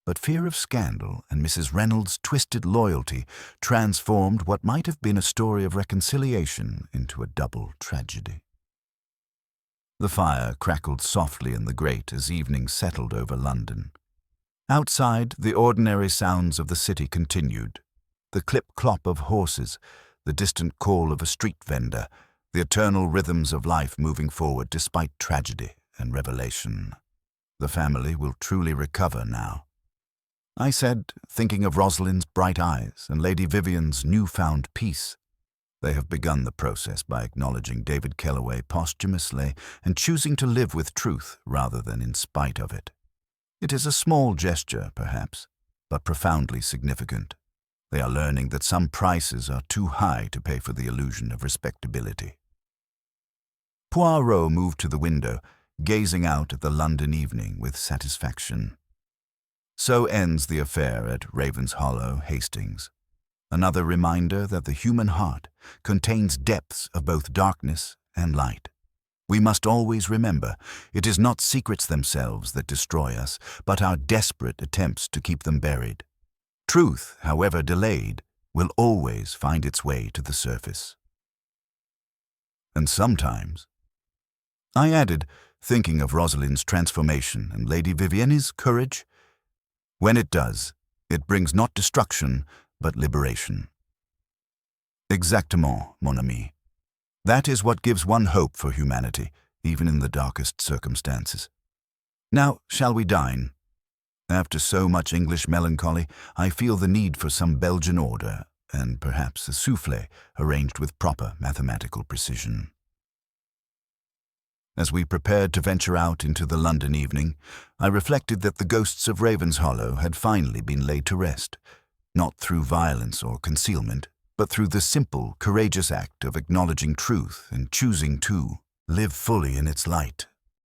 But fear of scandal and Mrs. Reynolds' twisted loyalty transformed what might have been a story of reconciliation into a double tragedy." The fire crackled softly in the grate as evening settled over London. Outside, the ordinary sounds of the city continued. The clip-clop of horses, the distant call of a street vendor, the eternal rhythms of life moving forward despite tragedy and revelation. The family will truly recover now, I said, thinking of Rosalind's bright eyes and Lady Vivian's newfound peace. They have begun the process by acknowledging David Kellaway posthumously and choosing to live with truth rather than in spite of it. It is a small gesture, perhaps, but profoundly significant. They are learning that some prices are too high to pay for the illusion of respectability. Poirot moved to the window, gazing out at the London evening with satisfaction. So ends the affair at Ravens Hollow, Hastings. Another reminder that the human heart contains depths of both darkness and light. We must always remember, it is not secrets themselves that destroy us, but our desperate attempts to keep them buried. Truth, however delayed, will always find its way to the surface. And sometimes, I added, thinking of Rosalind's transformation and Lady Vivienne's courage, when it does, it brings not destruction, but liberation. Exactement, mon ami. That is what gives one hope for humanity, even in the darkest circumstances. Now, shall we dine? After so much English melancholy, I feel the need for some Belgian order, and perhaps a soufflé arranged with proper mathematical precision. As we prepared to venture out into the London evening, I reflected that the ghosts of Ravenshollow had finally been laid to rest, not through violence or concealment, but through the simple, courageous act of acknowledging truth and choosing to live fully in its light.